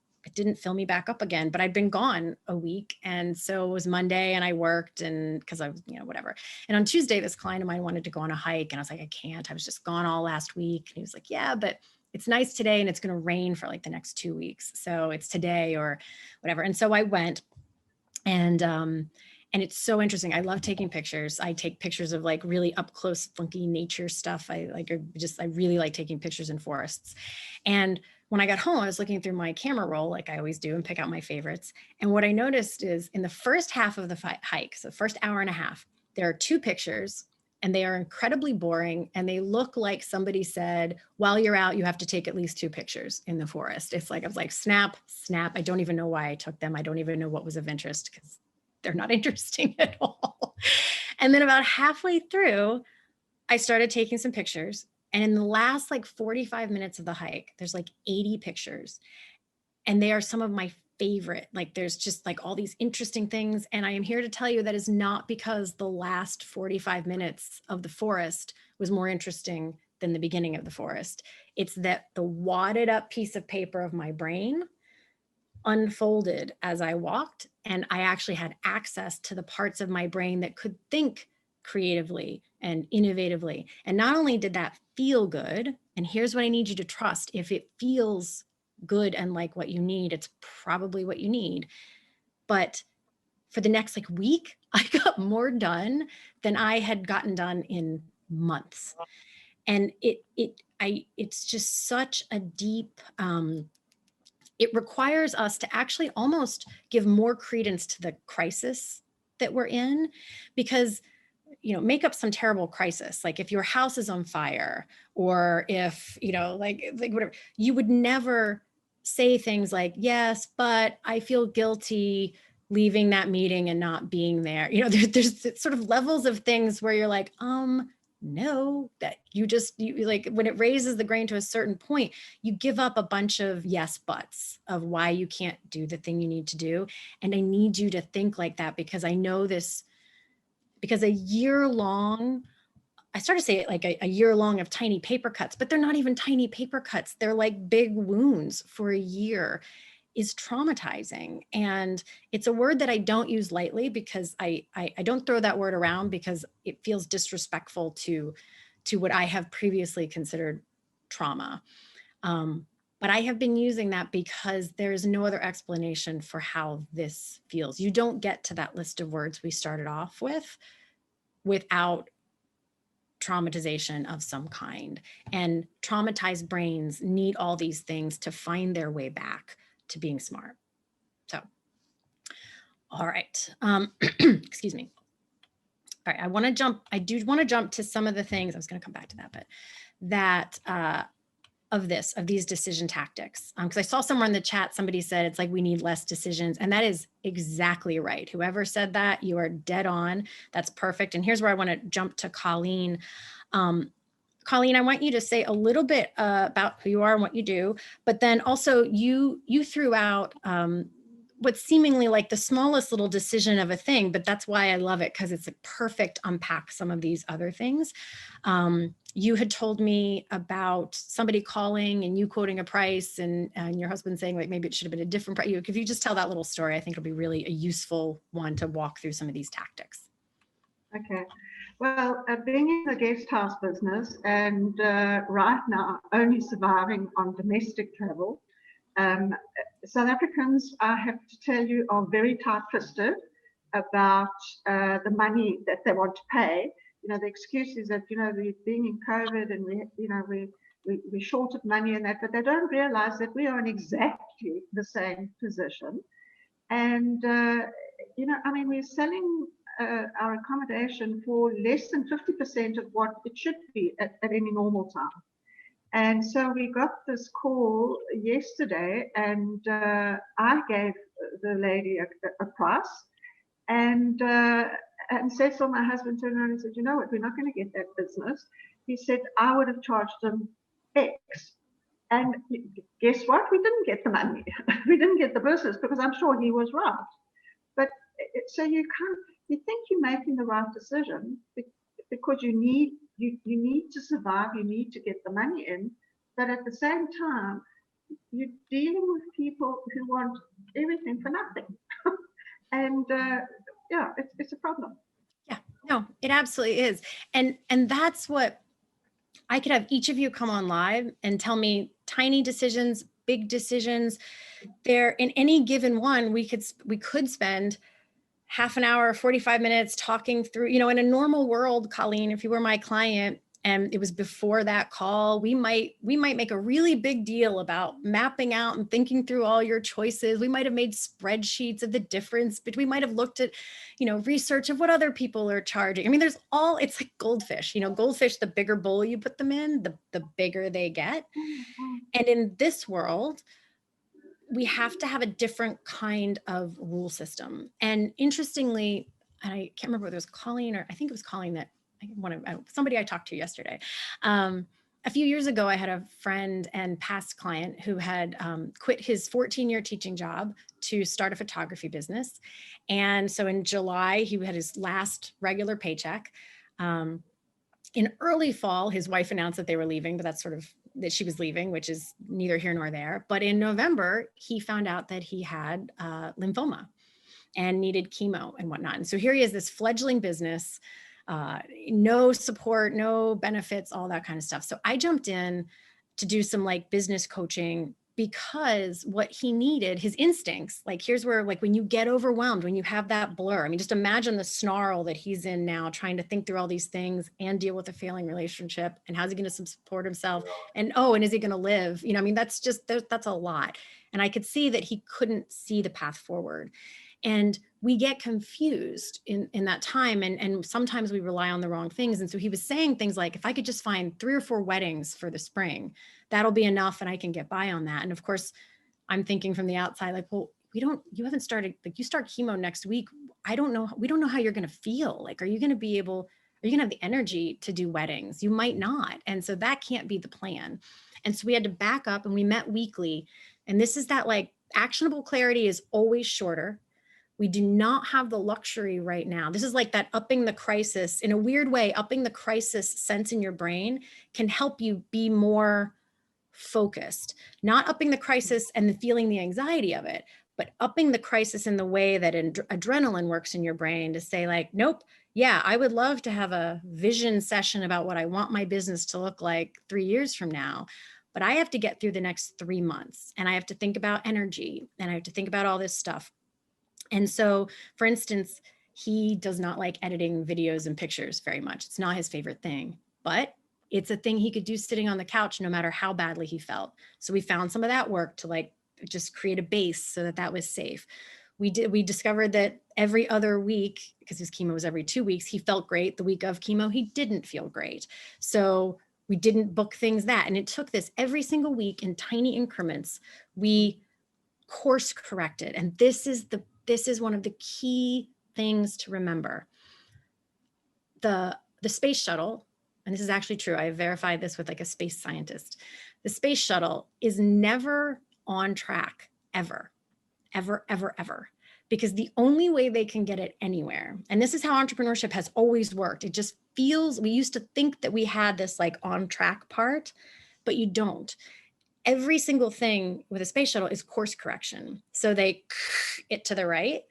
fill me back up again. But I'd been gone a week. And so it was Monday and I worked, and because I was, whatever. And on Tuesday, this client of mine wanted to go on a hike. And I was like, I can't. I was just gone all last week. And he was like, yeah, but it's nice today and it's going to rain for like the next 2 weeks. So it's today or whatever. And so I went, and it's so interesting. I love taking pictures. I take pictures of like really up close, funky nature stuff. I really like taking pictures in forests. And when I got home, I was looking through my camera roll, like I always do, and pick out my favorites. And what I noticed is in the first half of the hike, so first hour and a half, there are 2 pictures, and they are incredibly boring. And they look like somebody said, while you're out, you have to take at least 2 pictures in the forest. It's like, I was like, snap, snap. I don't even know why I took them. I don't even know what was of interest, because they're not interesting at all. And then about halfway through, I started taking some pictures. And in the last like 45 minutes of the hike, there's like 80 pictures. And they are some of my favorite. Like there's just like all these interesting things. And I am here to tell you that is not because the last 45 minutes of the forest was more interesting than the beginning of the forest. It's that the wadded up piece of paper of my brain unfolded as I walked, and I actually had access to the parts of my brain that could think creatively and innovatively. And not only did that feel good, and here's what I need you to trust: if it feels good and like what you need, it's probably what you need. But for the next like week, I got more done than I had gotten done in months. And it's just such a deep, it requires us to actually almost give more credence to the crisis that we're in, because, make up some terrible crisis. Like if your house is on fire, or if, like whatever, you would never say things like, yes, but I feel guilty leaving that meeting and not being there. There's sort of levels of things where you're like, no, that you like when it raises the grain to a certain point, you give up a bunch of yes buts of why you can't do the thing you need to do. And I need you to think like that, because I know this, because a year long I started to say like a year long of tiny paper cuts, but they're not even tiny paper cuts. They're like big wounds for a year is traumatizing. And it's a word that I don't use lightly because I don't throw that word around because it feels disrespectful to what I have previously considered trauma. But I have been using that because there's no other explanation for how this feels. You don't get to that list of words we started off with without traumatization of some kind. And traumatized brains need all these things to find their way back to being smart. So, all right. Excuse me. All right, I do want to jump to some of the things, I was going to come back to that, but that of these decision tactics. Because I saw somewhere in the chat, somebody said, it's like, we need less decisions. And that is exactly right. Whoever said that, you are dead on. That's perfect. And here's where I want to jump to Colleen. Colleen, I want you to say a little bit about who you are and what you do, but then also you threw out what's seemingly like the smallest little decision of a thing, but that's why I love it, because it's a perfect unpack some of these other things. You had told me about somebody calling and you quoting a price and your husband saying like, maybe it should have been a different price. If you just tell that little story, I think it'll be really a useful one to walk through some of these tactics. Okay. Well, being in the guest house business and right now only surviving on domestic travel, South Africans, I have to tell you, are very tight-fisted about the money that they want to pay. You know, the excuse is that, you know, we're being in COVID and we're short of money and that, but they don't realize that we are in exactly the same position. And, you know, I mean, we're selling our accommodation for less than 50% of what it should be at any normal time. And so we got this call yesterday, and I gave the lady a price, and Cecil, my husband, turned around and said, you know what, we're not going to get that business. He said, I would have charged them X. And guess what? We didn't get the money. We didn't get the business because I'm sure he was right. But so you think you're making the right decision because you need to survive, you need to get the money in, but at the same time, you're dealing with people who want everything for nothing. And yeah, it's a problem. Yeah, no, it absolutely is. And that's what I could have each of you come on live and tell me tiny decisions, big decisions. There in any given one, we could spend half an hour, 45 minutes talking through, you know, in a normal world, Colleen, if you were my client and it was before that call, we might make a really big deal about mapping out and thinking through all your choices. We might have made spreadsheets of the difference, but we might have looked at, you know, research of what other people are charging. I mean, it's like goldfish, you know, goldfish, the bigger bowl you put them in, the bigger they get. And in this world, we have to have a different kind of rule system. And interestingly, and I can't remember whether it was Colleen or I think it was Colleen that somebody I talked to yesterday. A few years ago, I had a friend and past client who had quit his 14-year teaching job to start a photography business. And so in July, he had his last regular paycheck. In early fall, his wife announced that they were leaving, but that's sort of that she was leaving, which is neither here nor there. But in November, he found out that he had lymphoma and needed chemo and whatnot. And so here he is, this fledgling business, no support, no benefits, all that kind of stuff. So I jumped in to do some like business coaching because what he needed, his instincts, like here's where, like when you get overwhelmed, when you have that blur, I mean, just imagine the snarl that he's in now, trying to think through all these things and deal with a failing relationship. And how's he going to support himself? And, and is he going to live? You know, I mean, that's a lot. And I could see that he couldn't see the path forward. And we get confused in that time. And sometimes we rely on the wrong things. And so he was saying things like, if I could just find 3 or 4 weddings for the spring, that'll be enough and I can get by on that. And of course, I'm thinking from the outside, like, well, you haven't started, like you start chemo next week. We don't know how you're going to feel. Like, are you going to have the energy to do weddings? You might not. And so that can't be the plan. And so we had to back up and we met weekly. And this is that like actionable clarity is always shorter, We do not have the luxury right now. This is like that upping the crisis. In a weird way, upping the crisis sense in your brain can help you be more focused, not upping the crisis and feeling the anxiety of it, but upping the crisis in the way that adrenaline works in your brain to say like, nope, yeah, I would love to have a vision session about what I want my business to look like 3 years from now. But I have to get through the next 3 months, and I have to think about energy, and I have to think about all this stuff. And so, for instance, he does not like editing videos and pictures very much. It's not his favorite thing, but it's a thing he could do sitting on the couch no matter how badly he felt. So we found some of that work to like just create a base so that that was safe. We discovered that every other week, because his chemo was every 2 weeks, he felt great. The week of chemo, he didn't feel great. So we didn't book things that. And it took this every single week in tiny increments. We course corrected. And this is one of the key things to remember. The space shuttle, and this is actually true, I verified this with like a space scientist. The space shuttle is never on track, ever, ever, ever, ever. Because the only way they can get it anywhere, and this is how entrepreneurship has always worked. It just feels, we used to think that we had this like on track part, but you don't. Every single thing with a space shuttle is course correction. So they it to the right,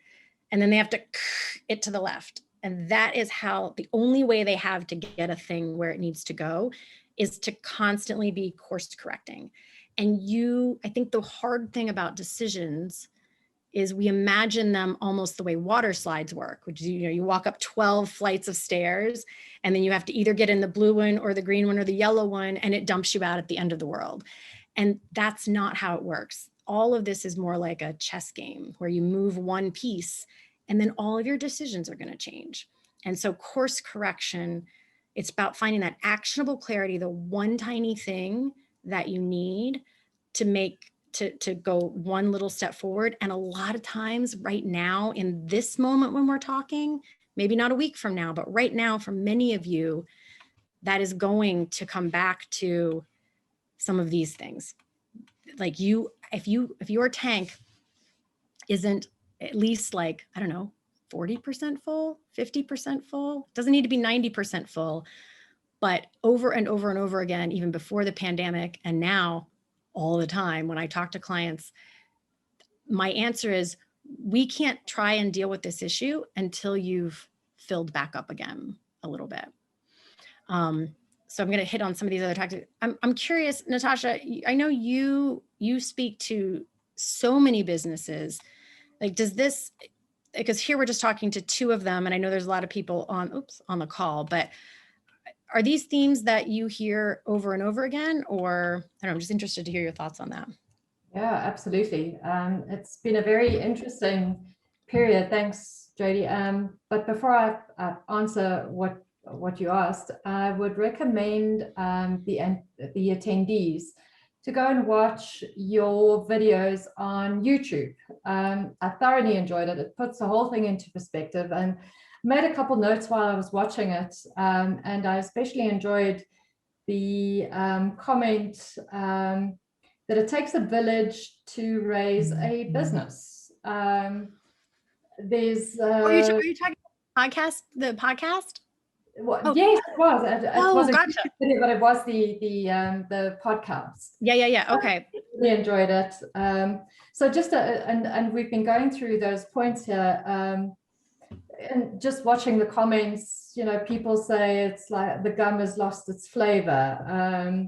and then they have to it to the left. And that is how, the only way they have to get a thing where it needs to go is to constantly be course correcting. And I think the hard thing about decisions is we imagine them almost the way water slides work, which is, you walk up 12 flights of stairs, and then you have to either get in the blue one or the green one or the yellow one, and it dumps you out at the end of the world. And that's not how it works. All of this is more like a chess game where you move one piece and then all of your decisions are going to change. And so course correction, it's about finding that actionable clarity, the one tiny thing that you need to make to go one little step forward. And a lot of times right now in this moment when we're talking, maybe not a week from now, but right now for many of you, that is going to come back to some of these things. Like if your tank isn't at least like, I don't know, 40% full, 50% full, doesn't need to be 90% full, but over and over and over again, even before the pandemic and now all the time, when I talk to clients, my answer is we can't try and deal with this issue until you've filled back up again a little bit. So I'm going to hit on some of these other tactics. I'm curious, Natasha, I know you speak to so many businesses. Like, does this, because here we're just talking to two of them, and I know there's a lot of people on the call, but are these themes that you hear over and over again? Or I don't know, I'm just interested to hear your thoughts on that. Yeah, absolutely. It's been a very interesting period. Thanks, Jodie. But before I answer what you asked, I would recommend the attendees to go and watch your videos on YouTube. I thoroughly enjoyed it. It puts the whole thing into perspective, and made a couple notes while I was watching it. And I especially enjoyed the comment that it takes a village to raise a business. There's are you talking podcast? The podcast? Well, oh. Yes, it was. It was gotcha. Video, but it was the podcast. Yeah. Okay. I really enjoyed it. So just and we've been going through those points here, and just watching the comments. People say it's like the gum has lost its flavor.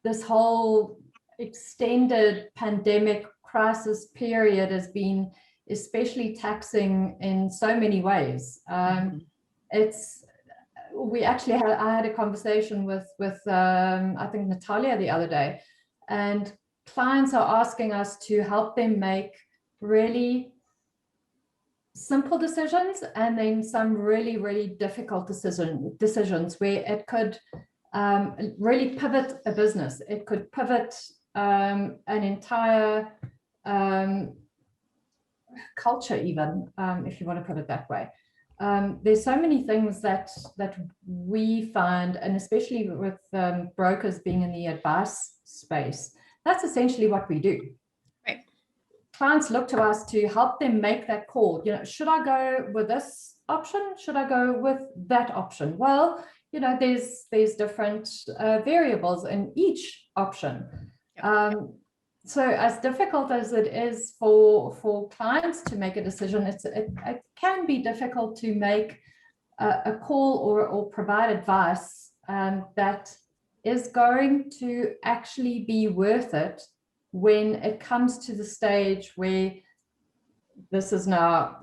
This whole extended pandemic crisis period has been especially taxing in so many ways. I had a conversation with I think Natalia the other day, and clients are asking us to help them make really simple decisions and then some really, really difficult decisions where it could really pivot a business. It could pivot an entire culture even, if you want to put it that way. There's so many things that we find, and especially with brokers being in the advice space, that's essentially what we do. Right. clients look to us to help them make that call. Should I go with this option? Should I go with that option? Well, there's different variables in each option. So as difficult as it is for clients to make a decision, it can be difficult to make a call or provide advice that is going to actually be worth it when it comes to the stage where this is now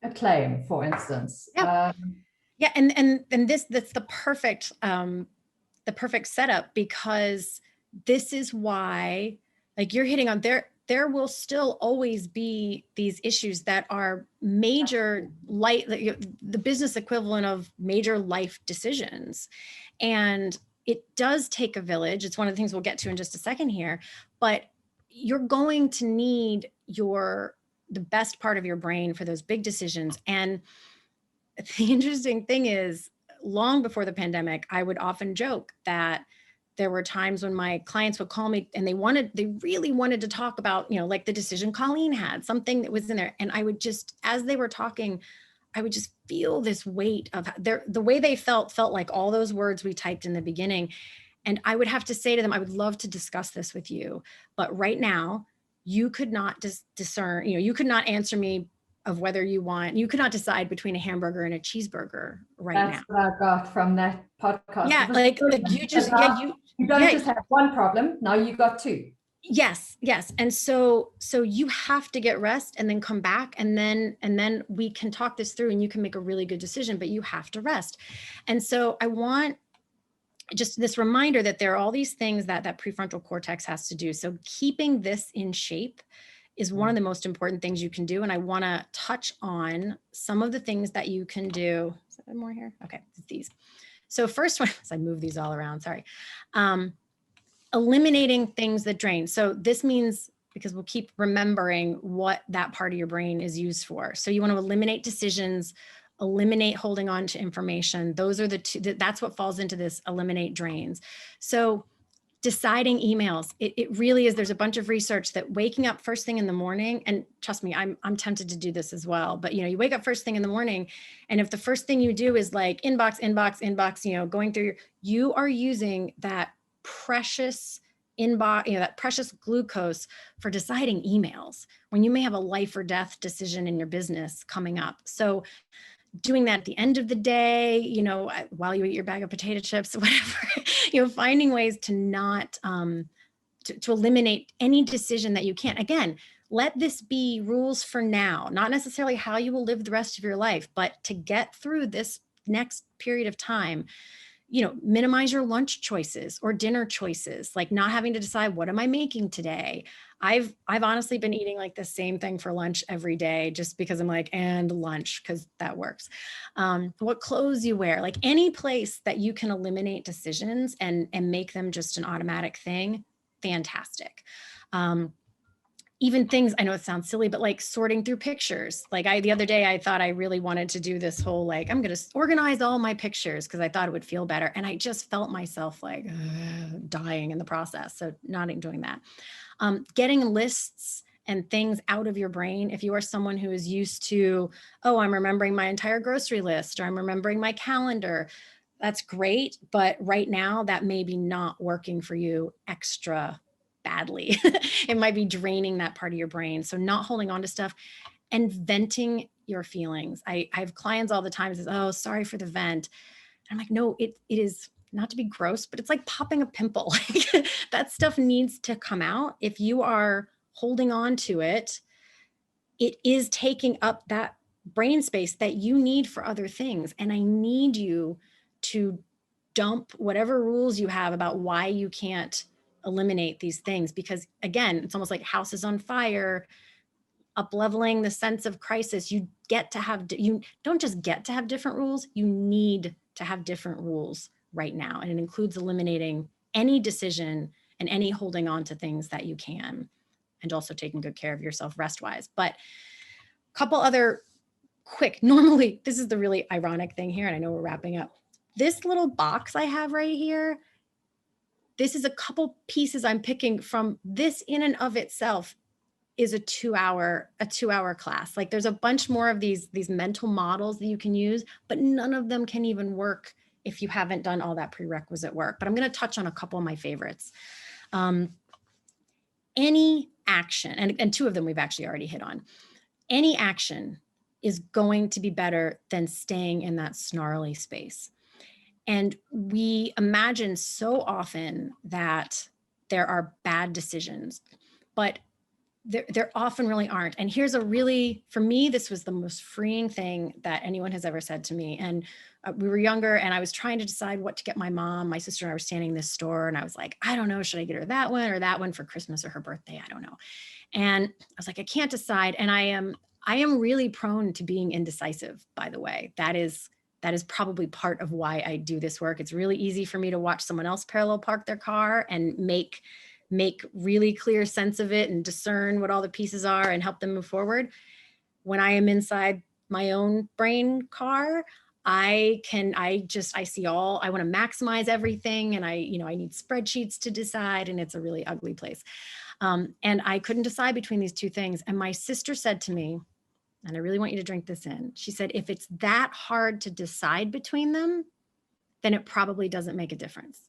a claim, for instance. Yeah, and that's the perfect setup, because this is why, like you're hitting on, there will still always be these issues that are major the business equivalent of major life decisions. And it does take a village. It's one of the things we'll get to in just a second here, but you're going to need the best part of your brain for those big decisions. And the interesting thing is, long before the pandemic, I would often joke that there were times when my clients would call me and they really wanted to talk about, like the decision Colleen had, something that was in there. And I would just, as they were talking, I would just feel this weight of the way they felt like all those words we typed in the beginning. And I would have to say to them, I would love to discuss this with you, but right now you could not discern, you could not answer me of whether you could not decide between a hamburger and a cheeseburger now. That's what I got from that podcast. Yeah, like you just, you don't just have one problem, now you got two. Yes. And so you have to get rest and then come back, and then we can talk this through and you can make a really good decision, but you have to rest. And so I want just this reminder that there are all these things that prefrontal cortex has to do. So keeping this in shape is one of the most important things you can do. And I want to touch on some of the things that you can do. Is there more here? Okay, it's these. So first one, as I move these all around, sorry. Eliminating things that drain. So this means, because we'll keep remembering what that part of your brain is used for. So you want to eliminate decisions, eliminate holding on to information. Those are the two, that's what falls into this eliminate drains. So deciding emails, it really is, there's a bunch of research that waking up first thing in the morning, and trust me, I'm tempted to do this as well, but you wake up first thing in the morning, and if the first thing you do is like inbox, going through, you are using that precious inbox, that precious glucose for deciding emails when you may have a life or death decision in your business coming up. So doing that at the end of the day, while you eat your bag of potato chips, whatever, finding ways to not, to eliminate any decision that you can't. Again, let this be rules for now, not necessarily how you will live the rest of your life, but to get through this next period of time, minimize your lunch choices or dinner choices, like not having to decide, what am I making today? I've honestly been eating like the same thing for lunch every day, just because I'm like, and lunch, because that works. What clothes you wear, like any place that you can eliminate decisions and make them just an automatic thing, fantastic. Even things, I know it sounds silly, but like sorting through pictures. Like the other day, I thought I really wanted to do this whole, like, I'm going to organize all my pictures because I thought it would feel better. And I just felt myself like dying in the process. So not doing that. Getting lists and things out of your brain. If you are someone who is used to, I'm remembering my entire grocery list, or I'm remembering my calendar, that's great. But right now that may be not working for you extra badly. It might be draining that part of your brain. So not holding on to stuff and venting your feelings. I have clients all the time says, oh, sorry for the vent. And I'm like, no, it is not to be gross, but it's like popping a pimple. That stuff needs to come out. If you are holding on to it, it is taking up that brain space that you need for other things. And I need you to dump whatever rules you have about why you can't eliminate these things, because again, it's almost like house is on fire, up leveling the sense of crisis. You don't just get to have different rules, you need to have different rules right now. And it includes eliminating any decision and any holding on to things that you can, and also taking good care of yourself rest-wise. But a couple other quick, normally, this is the really ironic thing here, and I know we're wrapping up. This little box I have right here, this is a couple pieces I'm picking from. This in and of itself is a 2-hour class. Like there's a bunch more of these mental models that you can use, but none of them can even work if you haven't done all that prerequisite work. But I'm going to touch on a couple of my favorites. Any action, and two of them we've actually already hit on. Any action is going to be better than staying in that snarly space. And we imagine so often that there are bad decisions, but there often really aren't. And here's for me, this was the most freeing thing that anyone has ever said to me. And we were younger and I was trying to decide what to get my mom. My sister and I were standing in this store and I was like, I don't know, should I get her that one or that one for Christmas or her birthday? I don't know. And I was like, I can't decide. And I am really prone to being indecisive, by the way. That is probably part of why I do this work. It's really easy for me to watch someone else parallel park their car and make really clear sense of it and discern what all the pieces are and help them move forward. When I am inside my own brain car, I see all, I want to maximize everything. And I need spreadsheets to decide, and it's a really ugly place. And I couldn't decide between these two things. And my sister said to me, and I really want you to drink this in. She said, if it's that hard to decide between them, then it probably doesn't make a difference.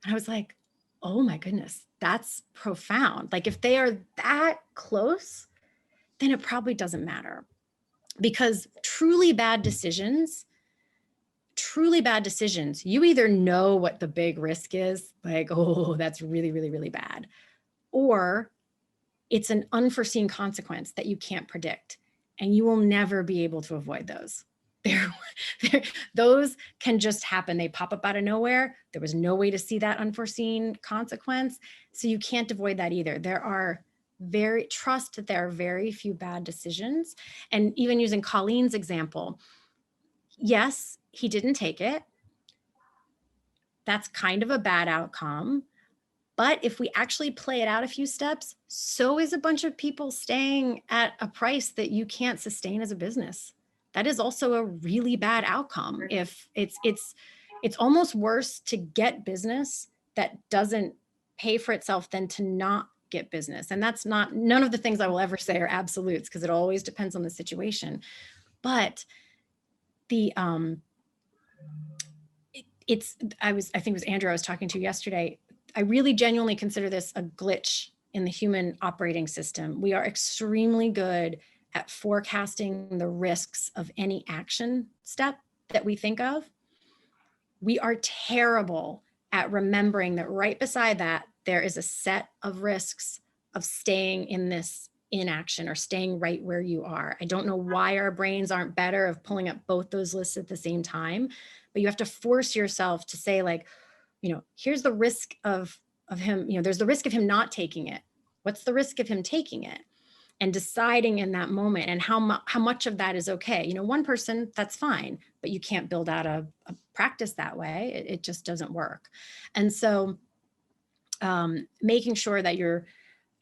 And I was like, oh my goodness, that's profound. Like if they are that close, then it probably doesn't matter. Because truly bad decisions, you either know what the big risk is, like, oh, that's really, really, really bad, or it's an unforeseen consequence that you can't predict, and you will never be able to avoid those. Those can just happen. They pop up out of nowhere. There was no way to see that unforeseen consequence. So you can't avoid that either. Trust that there are very few bad decisions. And even using Colleen's example, yes, he didn't take it. That's kind of a bad outcome. But if we actually play it out a few steps, so is a bunch of people staying at a price that you can't sustain as a business. That is also a really bad outcome. If it's almost worse to get business that doesn't pay for itself than to not get business. And that's none of the things I will ever say are absolutes, because it always depends on the situation. But I think it was Andrew I was talking to yesterday. I really genuinely consider this a glitch in the human operating system. We are extremely good at forecasting the risks of any action step that we think of. We are terrible at remembering that right beside that, there is a set of risks of staying in this inaction or staying right where you are. I don't know why our brains aren't better of pulling up both those lists at the same time, but you have to force yourself to say, like, here's the risk of him, there's the risk of him not taking it. What's the risk of him taking it? And deciding in that moment, and how much of that is okay. One person, that's fine, but you can't build out a practice that way. It just doesn't work. And so making sure that you're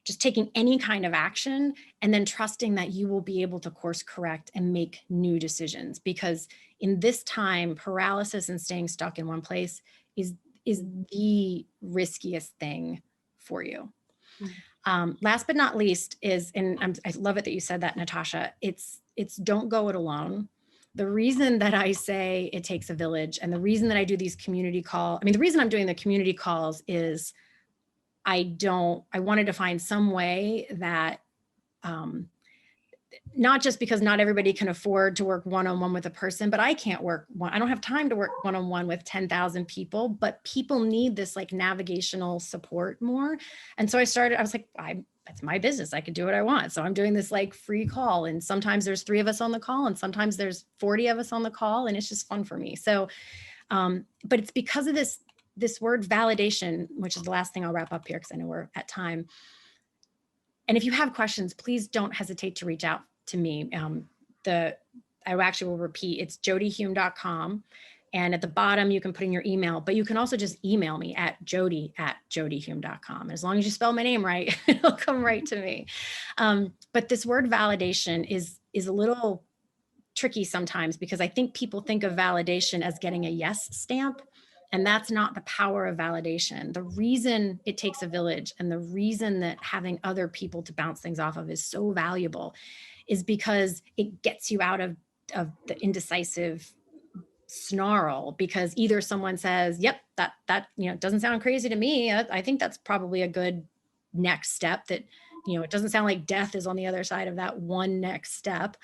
just taking any kind of action and then trusting that you will be able to course correct and make new decisions. Because in this time, paralysis and staying stuck in one place is the riskiest thing for you. Last but not least is, and I love it that you said that, Natasha, it's don't go it alone. The reason that I say it takes a village, and the reason that I do these community calls, the reason I'm doing the community calls is I wanted to find some way that, not just because not everybody can afford to work one-on-one with a person, but I don't have time to work one-on-one with 10,000 people, but people need this like navigational support more. And so I was like, that's my business. I can do what I want. So I'm doing this like free call. And sometimes there's 3 of us on the call, and sometimes there's 40 of us on the call, and it's just fun for me. So, but it's because of this word validation, which is the last thing I'll wrap up here, because I know we're at time. And if you have questions, please don't hesitate to reach out to me. I actually will repeat, it's jodiehume.com. And at the bottom, you can put in your email, but you can also just email me at jodie@jodiehume.com. As long as you spell my name right, it'll come right to me. But this word validation is a little tricky sometimes, because I think people think of validation as getting a yes stamp. And that's not the power of validation. The reason it takes a village and the reason that having other people to bounce things off of is so valuable is because it gets you out of the indecisive snarl, because either someone says, yep, that doesn't sound crazy to me. I think that's probably a good next step, that, it doesn't sound like death is on the other side of that one next step.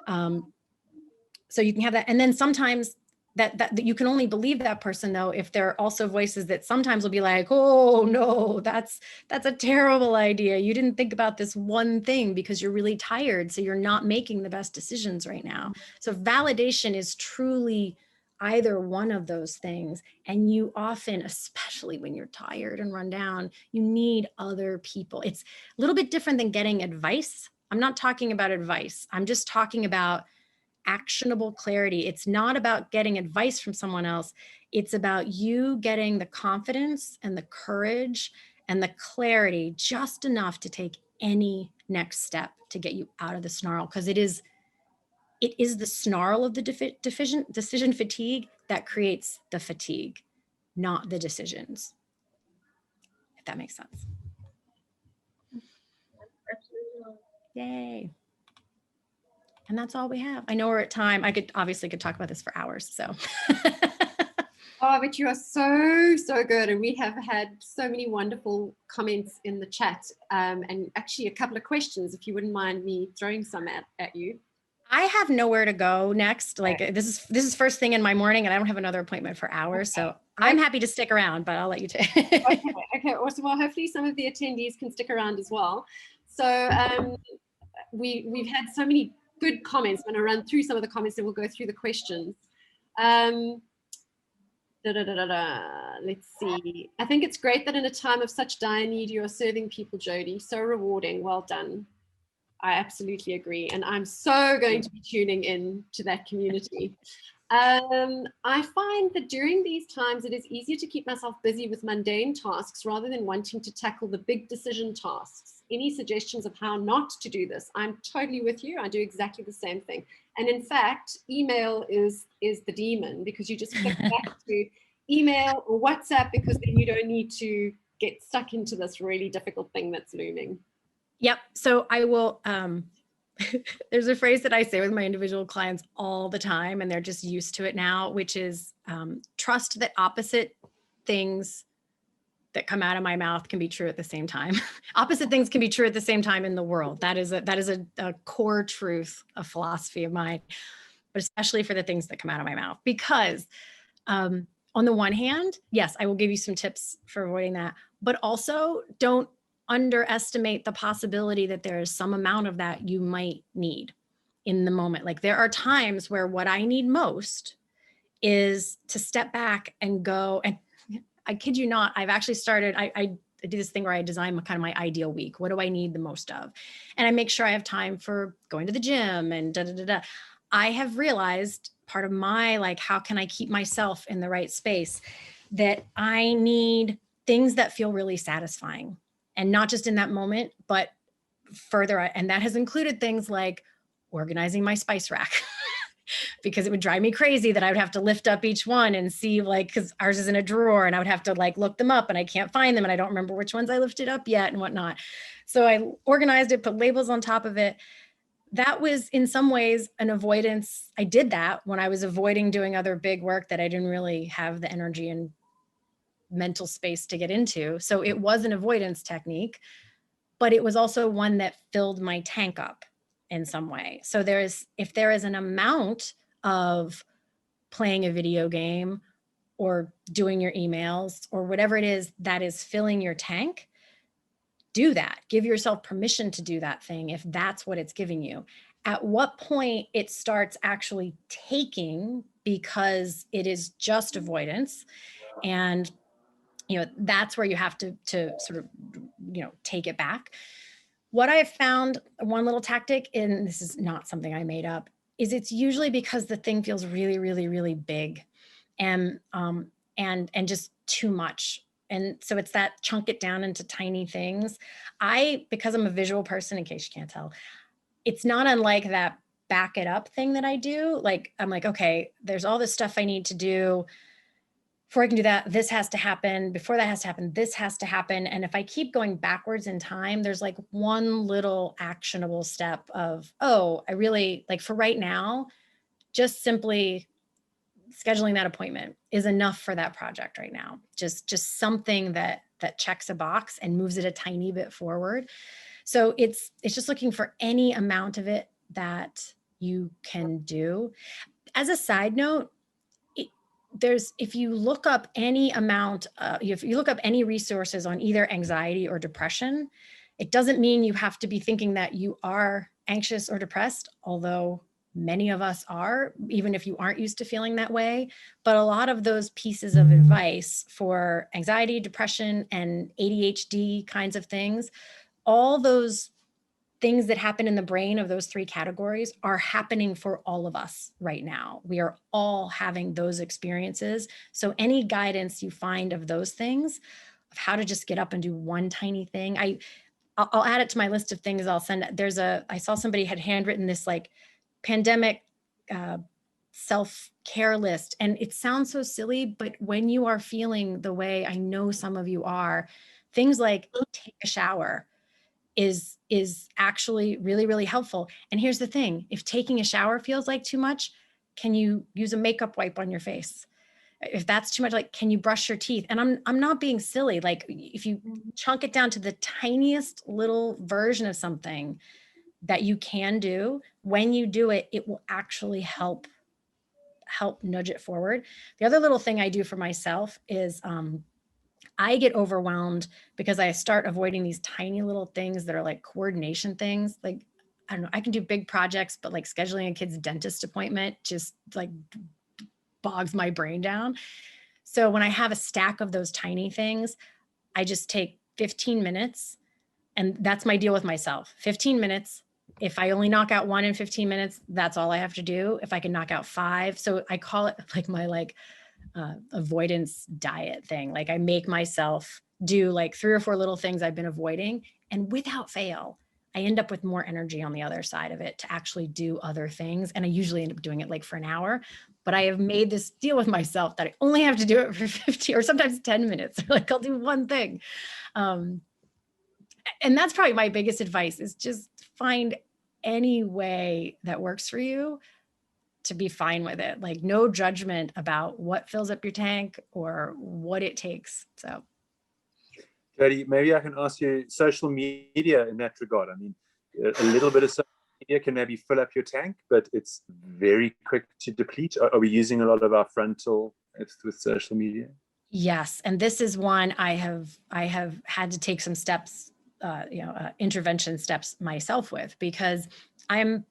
So you can have that. And then sometimes that you can only believe that person, though, if there are also voices that sometimes will be like, oh no, that's a terrible idea. You didn't think about this one thing because you're really tired. So you're not making the best decisions right now. So validation is truly either one of those things. And you often, especially when you're tired and run down, you need other people. It's a little bit different than getting advice. I'm not talking about advice. I'm just talking about actionable clarity. It's not about getting advice from someone else. It's about you getting the confidence and the courage and the clarity just enough to take any next step to get you out of the snarl. Because it is the snarl of the decision fatigue that creates the fatigue, not the decisions. If that makes sense. Yay. And that's all we have. I know we're at time. I could talk about this for hours. So. Oh, but you are so good. And we have had so many wonderful comments in the chat, and actually a couple of questions, if you wouldn't mind me throwing some at you. I have nowhere to go next. Like this is first thing in my morning and I don't have another appointment for hours. So I'm happy to stick around, but I'll let you take. Okay, awesome. Well, hopefully some of the attendees can stick around as well. So we've had so many good comments. I'm going to run through some of the comments and we'll go through the questions. Let's see. I think it's great that in a time of such dire need, you are serving people, Jodie. So rewarding. Well done. I absolutely agree. And I'm so going to be tuning in to that community. I find that during these times, it is easier to keep myself busy with mundane tasks rather than wanting to tackle the big decision tasks. Any suggestions of how not to do this? I'm totally with you. I do exactly the same thing. And in fact, email is the demon, because you just click back to email or WhatsApp, because then you don't need to get stuck into this really difficult thing that's looming. Yep. So I will, there's a phrase that I say with my individual clients all the time, and they're just used to it now, which is trust that opposite things that come out of my mouth can be true at the same time. Opposite things can be true at the same time in the world. That is a core truth, a philosophy of mine, but especially for the things that come out of my mouth, because on the one hand, yes, I will give you some tips for avoiding that, but also don't underestimate the possibility that there is some amount of that you might need in the moment. Like there are times where what I need most is to step back and go, and I kid you not, I've actually started, I do this thing where I design kind of my ideal week. What do I need the most of? And I make sure I have time for going to the gym and I have realized part of my, like, how can I keep myself in the right space, that I need things that feel really satisfying. And not just in that moment, but further. And that has included things like organizing my spice rack, because it would drive me crazy that I would have to lift up each one and see, like, because ours is in a drawer and I would have to like look them up and I can't find them and I don't remember which ones I lifted up yet and whatnot. So I organized it, put labels on top of it. That was in some ways an avoidance. I did that when I was avoiding doing other big work that I didn't really have the energy and mental space to get into. So it was an avoidance technique, but it was also one that filled my tank up in some way. So if there is an amount of playing a video game or doing your emails or whatever it is that is filling your tank, do that. Give yourself permission to do that thing if that's what it's giving you. At what point it starts actually taking, because it is just avoidance, and that's where you have to sort of, take it back. What I've found, one little tactic, and this is not something I made up, is it's usually because the thing feels really, really, really big and just too much. And so it's that chunk it down into tiny things. Because I'm a visual person, in case you can't tell, it's not unlike that back it up thing that I do. Like, I'm like, okay, there's all this stuff I need to do. before I can do that, this has to happen. Before that has to happen, this has to happen. And if I keep going backwards in time, there's like one little actionable step of, oh, I really, like for right now, just simply scheduling that appointment is enough for that project right now. Just something that checks a box and moves it a tiny bit forward. So it's just looking for any amount of it that you can do. As a side note, if you look up any amount, if you look up any resources on either anxiety or depression, it doesn't mean you have to be thinking that you are anxious or depressed, although many of us are, even if you aren't used to feeling that way. But a lot of those pieces of advice for anxiety, depression, and ADHD kinds of things, all those things that happen in the brain of those three categories are happening for all of us right now. We are all having those experiences. So any guidance you find of those things, of how to just get up and do one tiny thing, I'll add it to my list of things I'll send. I saw somebody had handwritten this like pandemic self-care list. And it sounds so silly, but when you are feeling the way I know some of you are, things like take a shower is actually really, really helpful. And here's the thing, if taking a shower feels like too much, can you use a makeup wipe on your face? If that's too much, like, can you brush your teeth? And I'm not being silly. Like if you chunk it down to the tiniest little version of something that you can do, when you do it, it will actually help nudge it forward. The other little thing I do for myself is, I get overwhelmed because I start avoiding these tiny little things that are like coordination things. Like, I don't know, I can do big projects, but like scheduling a kid's dentist appointment just like bogs my brain down. So when I have a stack of those tiny things, I just take 15 minutes, and that's my deal with myself. 15 minutes. If I only knock out one in 15 minutes, that's all I have to do. If I can knock out 5. So I call it like my avoidance diet thing. Like I make myself do like 3 or 4 little things I've been avoiding, and without fail, I end up with more energy on the other side of it to actually do other things. And I usually end up doing it like for an hour, but I have made this deal with myself that I only have to do it for 50 or sometimes 10 minutes. Like I'll do one thing. And that's probably my biggest advice, is just find any way that works for you to be fine with it. Like no judgment about what fills up your tank or what it takes. So Jodie, maybe I can ask you, social media in that regard. I mean, a little bit of social media can maybe fill up your tank, but it's very quick to deplete. Are we using a lot of our frontal with social media? Yes. And this is one I have had to take some steps, intervention steps myself with, because I'm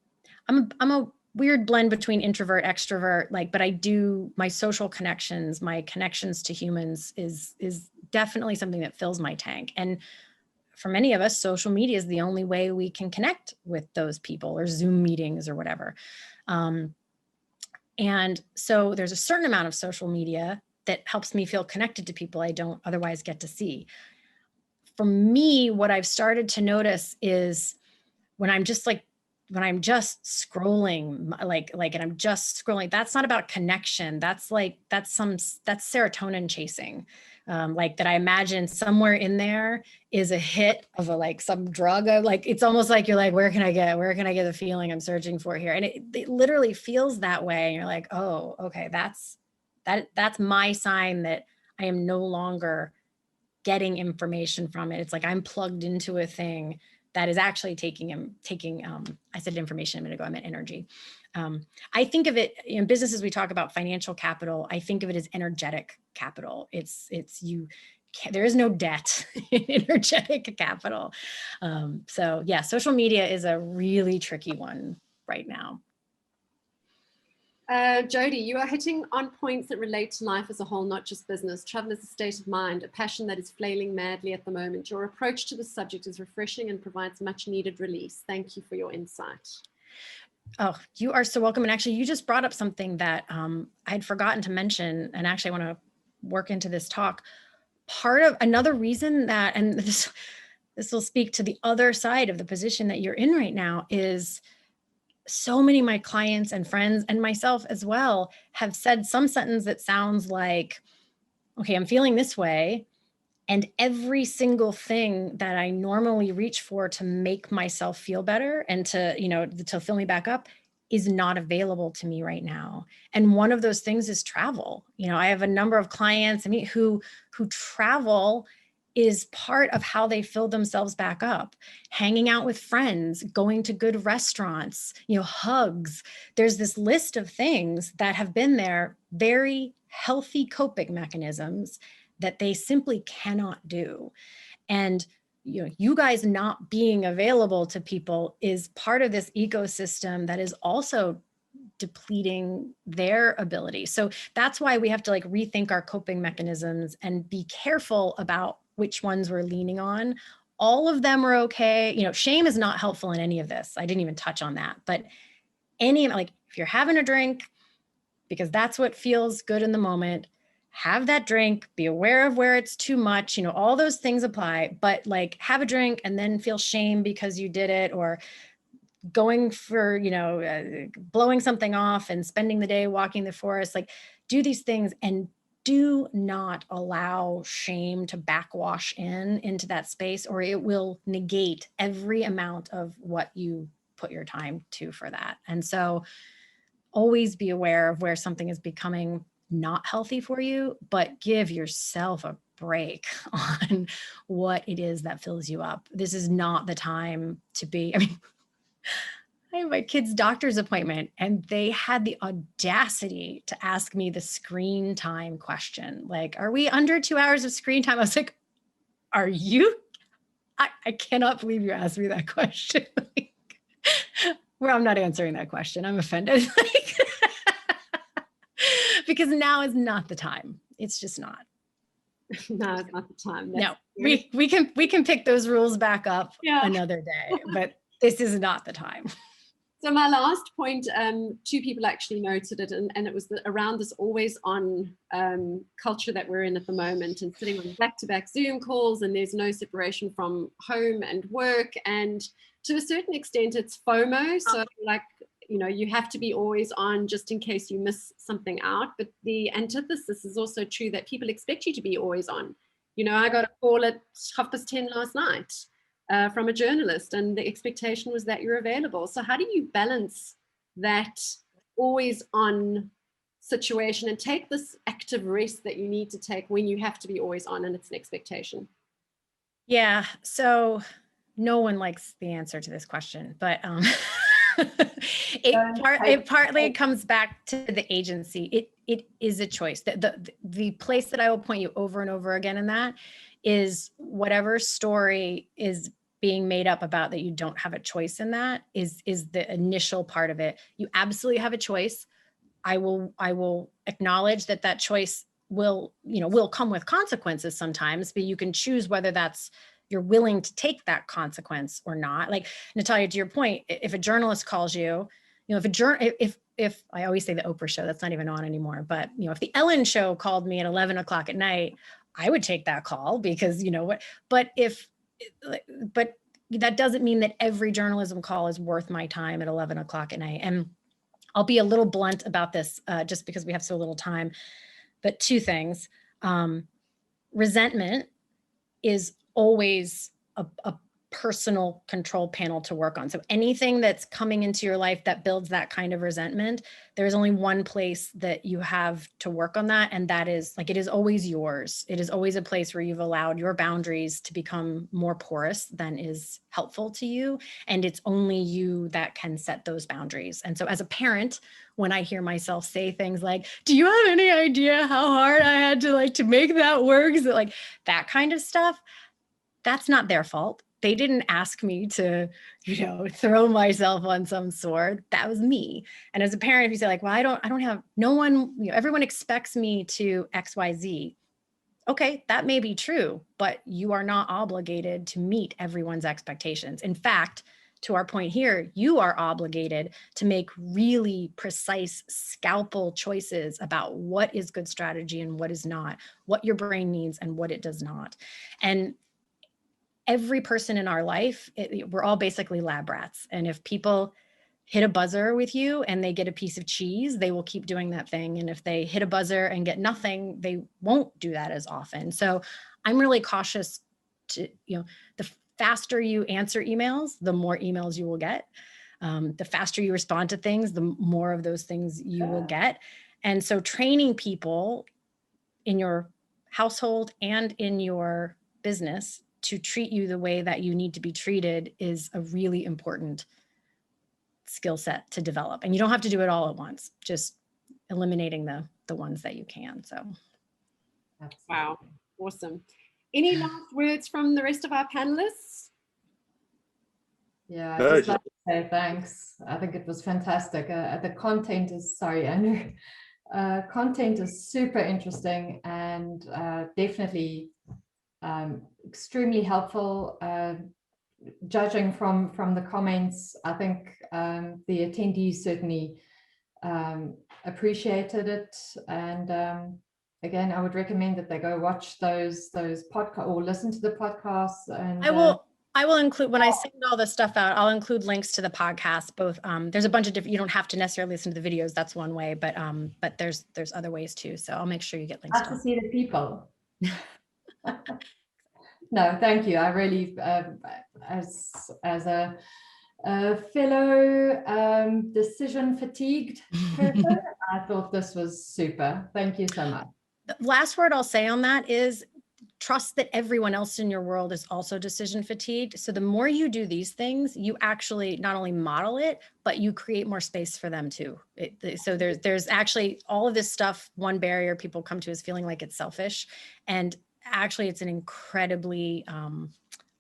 a weird blend between introvert, extrovert, but I do my social connections, my connections to humans is definitely something that fills my tank. And for many of us, social media is the only way we can connect with those people, or Zoom meetings or whatever. And so there's a certain amount of social media that helps me feel connected to people I don't otherwise get to see. For me, what I've started to notice is when I'm just scrolling, and I'm just scrolling, that's not about connection. That's serotonin chasing. That I imagine somewhere in there is a hit of some drug. It's almost like you're like, where can I get the feeling I'm searching for here? And it literally feels that way. And you're like, oh, okay, that's my sign that I am no longer getting information from it. It's like I'm plugged into a thing that is actually taking I said information a minute ago, I meant energy. I think of it in businesses, we talk about financial capital. I think of it as energetic capital. There is no debt in energetic capital. So yeah, social media is a really tricky one right now. Jodie, you are hitting on points that relate to life as a whole, not just business. Travel is a state of mind, a passion that is flailing madly at the moment. Your approach to the subject is refreshing and provides much needed release. Thank you for your insight. Oh, you are so welcome. And actually, you just brought up something that I'd forgotten to mention, and actually I want to work into this talk. Part of another reason that, and this will speak to the other side of the position that you're in right now, is so many of my clients and friends and myself as well have said some sentence that sounds like, okay, I'm feeling this way. And every single thing that I normally reach for to make myself feel better and to fill me back up is not available to me right now. And one of those things is travel. I have a number of clients who travel is part of how they fill themselves back up. Hanging out with friends, going to good restaurants, hugs. There's this list of things that have been there, very healthy coping mechanisms that they simply cannot do. And you guys not being available to people is part of this ecosystem that is also depleting their ability. So that's why we have to rethink our coping mechanisms and be careful about which ones we're leaning on. All of them are okay. Shame is not helpful in any of this. I didn't even touch on that, but if you're having a drink because that's what feels good in the moment, have that drink, be aware of where it's too much, all those things apply, but have a drink and then feel shame because you did it, or going for, blowing something off and spending the day walking the forest, do these things and do not allow shame to backwash into that space, or it will negate every amount of what you put your time to for that. And so always be aware of where something is becoming not healthy for you, but give yourself a break on what it is that fills you up. This is not the time to be, I have my kid's doctor's appointment and they had the audacity to ask me the screen time question. Are we under 2 hours of screen time? I was like, are you? I cannot believe you asked me that question. Well, I'm not answering that question. I'm offended. Because now is not the time. It's just not. No, it's not the time. No, we can pick those rules back up another day, but this is not the time. So my last point, two people actually noted it, and it was around this always on culture that we're in at the moment, and sitting on back-to-back Zoom calls, and there's no separation from home and work. And to a certain extent, it's FOMO. So you have to be always on just in case you miss something out. But the antithesis is also true, that people expect you to be always on. I got a call at 10:30 last night from a journalist, and the expectation was that you're available. So how do you balance that always on situation and take this active rest that you need to take when you have to be always on and it's an expectation? Yeah, so no one likes the answer to this question, but it partly comes back to the agency. It is a choice. The place that I will point you over and over again in that is whatever story is being made up about that you don't have a choice in, that is the initial part of it. You absolutely have a choice. I will acknowledge that choice will come with consequences sometimes, but you can choose whether you're willing to take that consequence or not. Like Natalia, to your point, if a journalist calls you, if I always say the Oprah show, that's not even on anymore, but if the Ellen show called me at 11 o'clock at night, I would take that call because but that doesn't mean that every journalism call is worth my time at 11 o'clock at night. And I'll be a little blunt about this just because we have so little time, but two things. Resentment is always a personal control panel to work on. So anything that's coming into your life that builds that kind of resentment, there's only one place that you have to work on that. And that is it is always yours. It is always a place where you've allowed your boundaries to become more porous than is helpful to you. And it's only you that can set those boundaries. And so as a parent, when I hear myself say things like, do you have any idea how hard I had to make that work? So that kind of stuff, that's not their fault. They didn't ask me to, throw myself on some sword. That was me. And as a parent, if you say well, I don't have, no one, everyone expects me to X, Y, Z. Okay, that may be true, but you are not obligated to meet everyone's expectations. In fact, to our point here, you are obligated to make really precise scalpel choices about what is good strategy and what is not, what your brain needs and what it does not. And every person in our life, we're all basically lab rats. And if people hit a buzzer with you and they get a piece of cheese, they will keep doing that thing. And if they hit a buzzer and get nothing, they won't do that as often. So I'm really cautious to, the faster you answer emails, the more emails you will get. The faster you respond to things, the more of those things you will get. And so training people in your household and in your business to treat you the way that you need to be treated is a really important skill set to develop. And you don't have to do it all at once, just eliminating the ones that you can. So. Wow, awesome. Any last words from the rest of our panelists? Yeah, I'd just like to say thanks. I think it was fantastic. The content is, sorry, Andrew. Content is super interesting and definitely extremely helpful. Judging from the comments, I think the attendees certainly appreciated it. And again, I would recommend that they go watch those podcasts or listen to the podcasts. And I will include, when I send all this stuff out, I'll include links to the podcast. Both there's a bunch of different, you don't have to necessarily listen to the videos. That's one way, but there's other ways too. So I'll make sure you get links. To see the people. No, thank you. I really, as a fellow decision fatigued person, I thought this was super. Thank you so much. The last word I'll say on that is trust that everyone else in your world is also decision fatigued. So the more you do these things, you actually not only model it, but you create more space for them too. So there's actually all of this stuff. One barrier people come to is feeling like it's selfish. And actually it's an incredibly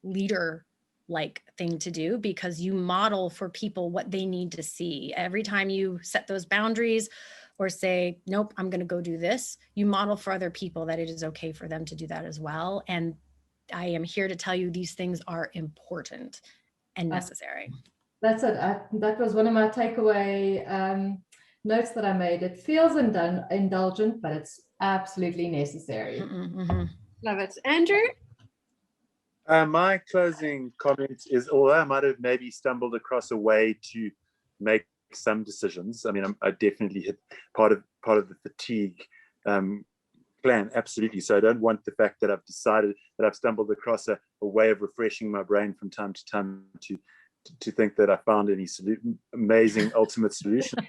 leader-like thing to do, because you model for people what they need to see. Every time you set those boundaries or say, nope, I'm going to go do this, you model for other people that it is okay for them to do that as well. And I am here to tell you these things are important and necessary. That's it. That was one of my takeaway notes that I made. It feels indulgent, but it's absolutely necessary. Love it. Andrew? My closing comment is, although I might have maybe stumbled across a way to make some decisions, I mean, I definitely hit part of the fatigue plan, absolutely. So I don't want the fact that I've decided that I've stumbled across a way of refreshing my brain from time to time to think that I found any amazing ultimate solution.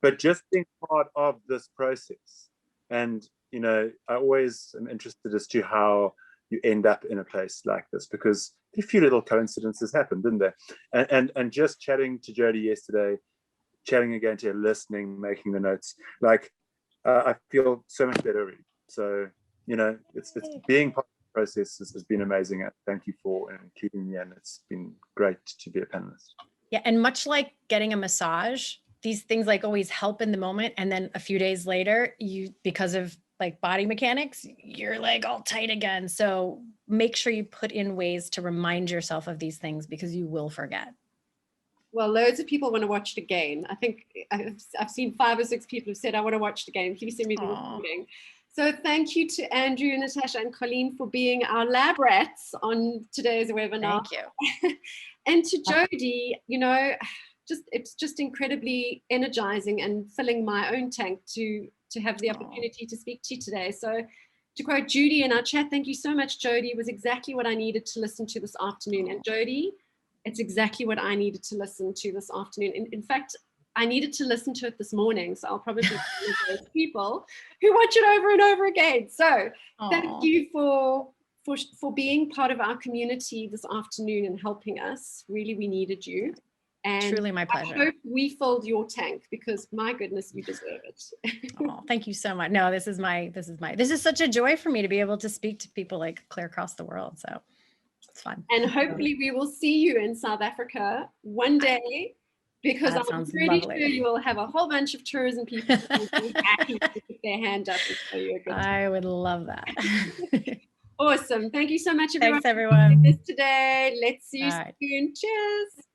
But just being part of this process. And, I always am interested as to how you end up in a place like this, because a few little coincidences happened, didn't there? And just chatting to Jodie yesterday, chatting again to her, listening, making the notes, like I feel so much better already. So, it's being part of the process has been amazing. Thank you for including me, and it's been great to be a panelist. Yeah, and much like getting a massage, these things like always help in the moment, and then a few days later, because of like body mechanics, you're like all tight again. So make sure you put in ways to remind yourself of these things, because you will forget. Well, loads of people want to watch it again. I think I've seen 5 or 6 people who said, I want to watch it again. Please send me the recording. So thank you to Andrew, Natasha, and Colleen for being our lab rats on today's webinar. Thank you. And to Jodie, it's just incredibly energizing and filling my own tank to have the opportunity to speak to you today. So to quote Judy in our chat, thank you so much, Jodie. It was exactly what I needed to listen to this afternoon. And Jodie, it's exactly what I needed to listen to this afternoon. In fact, I needed to listen to it this morning. So I'll probably be one of those people who watch it over and over again. So thank you for being part of our community this afternoon and helping us. Really, we needed you. And truly my pleasure. I hope we filled your tank, because my goodness, you deserve it. Thank you so much. No, this is such a joy for me to be able to speak to people like clear across the world. So it's fun. And hopefully we will see you in South Africa one day, because I'm pretty sure you will have a whole bunch of tourism people who will be happy to put their hand up and show you a good time. I would love that. Awesome. Thank you so much, everyone. Thanks, everyone. For this today. Let's see you soon. Cheers.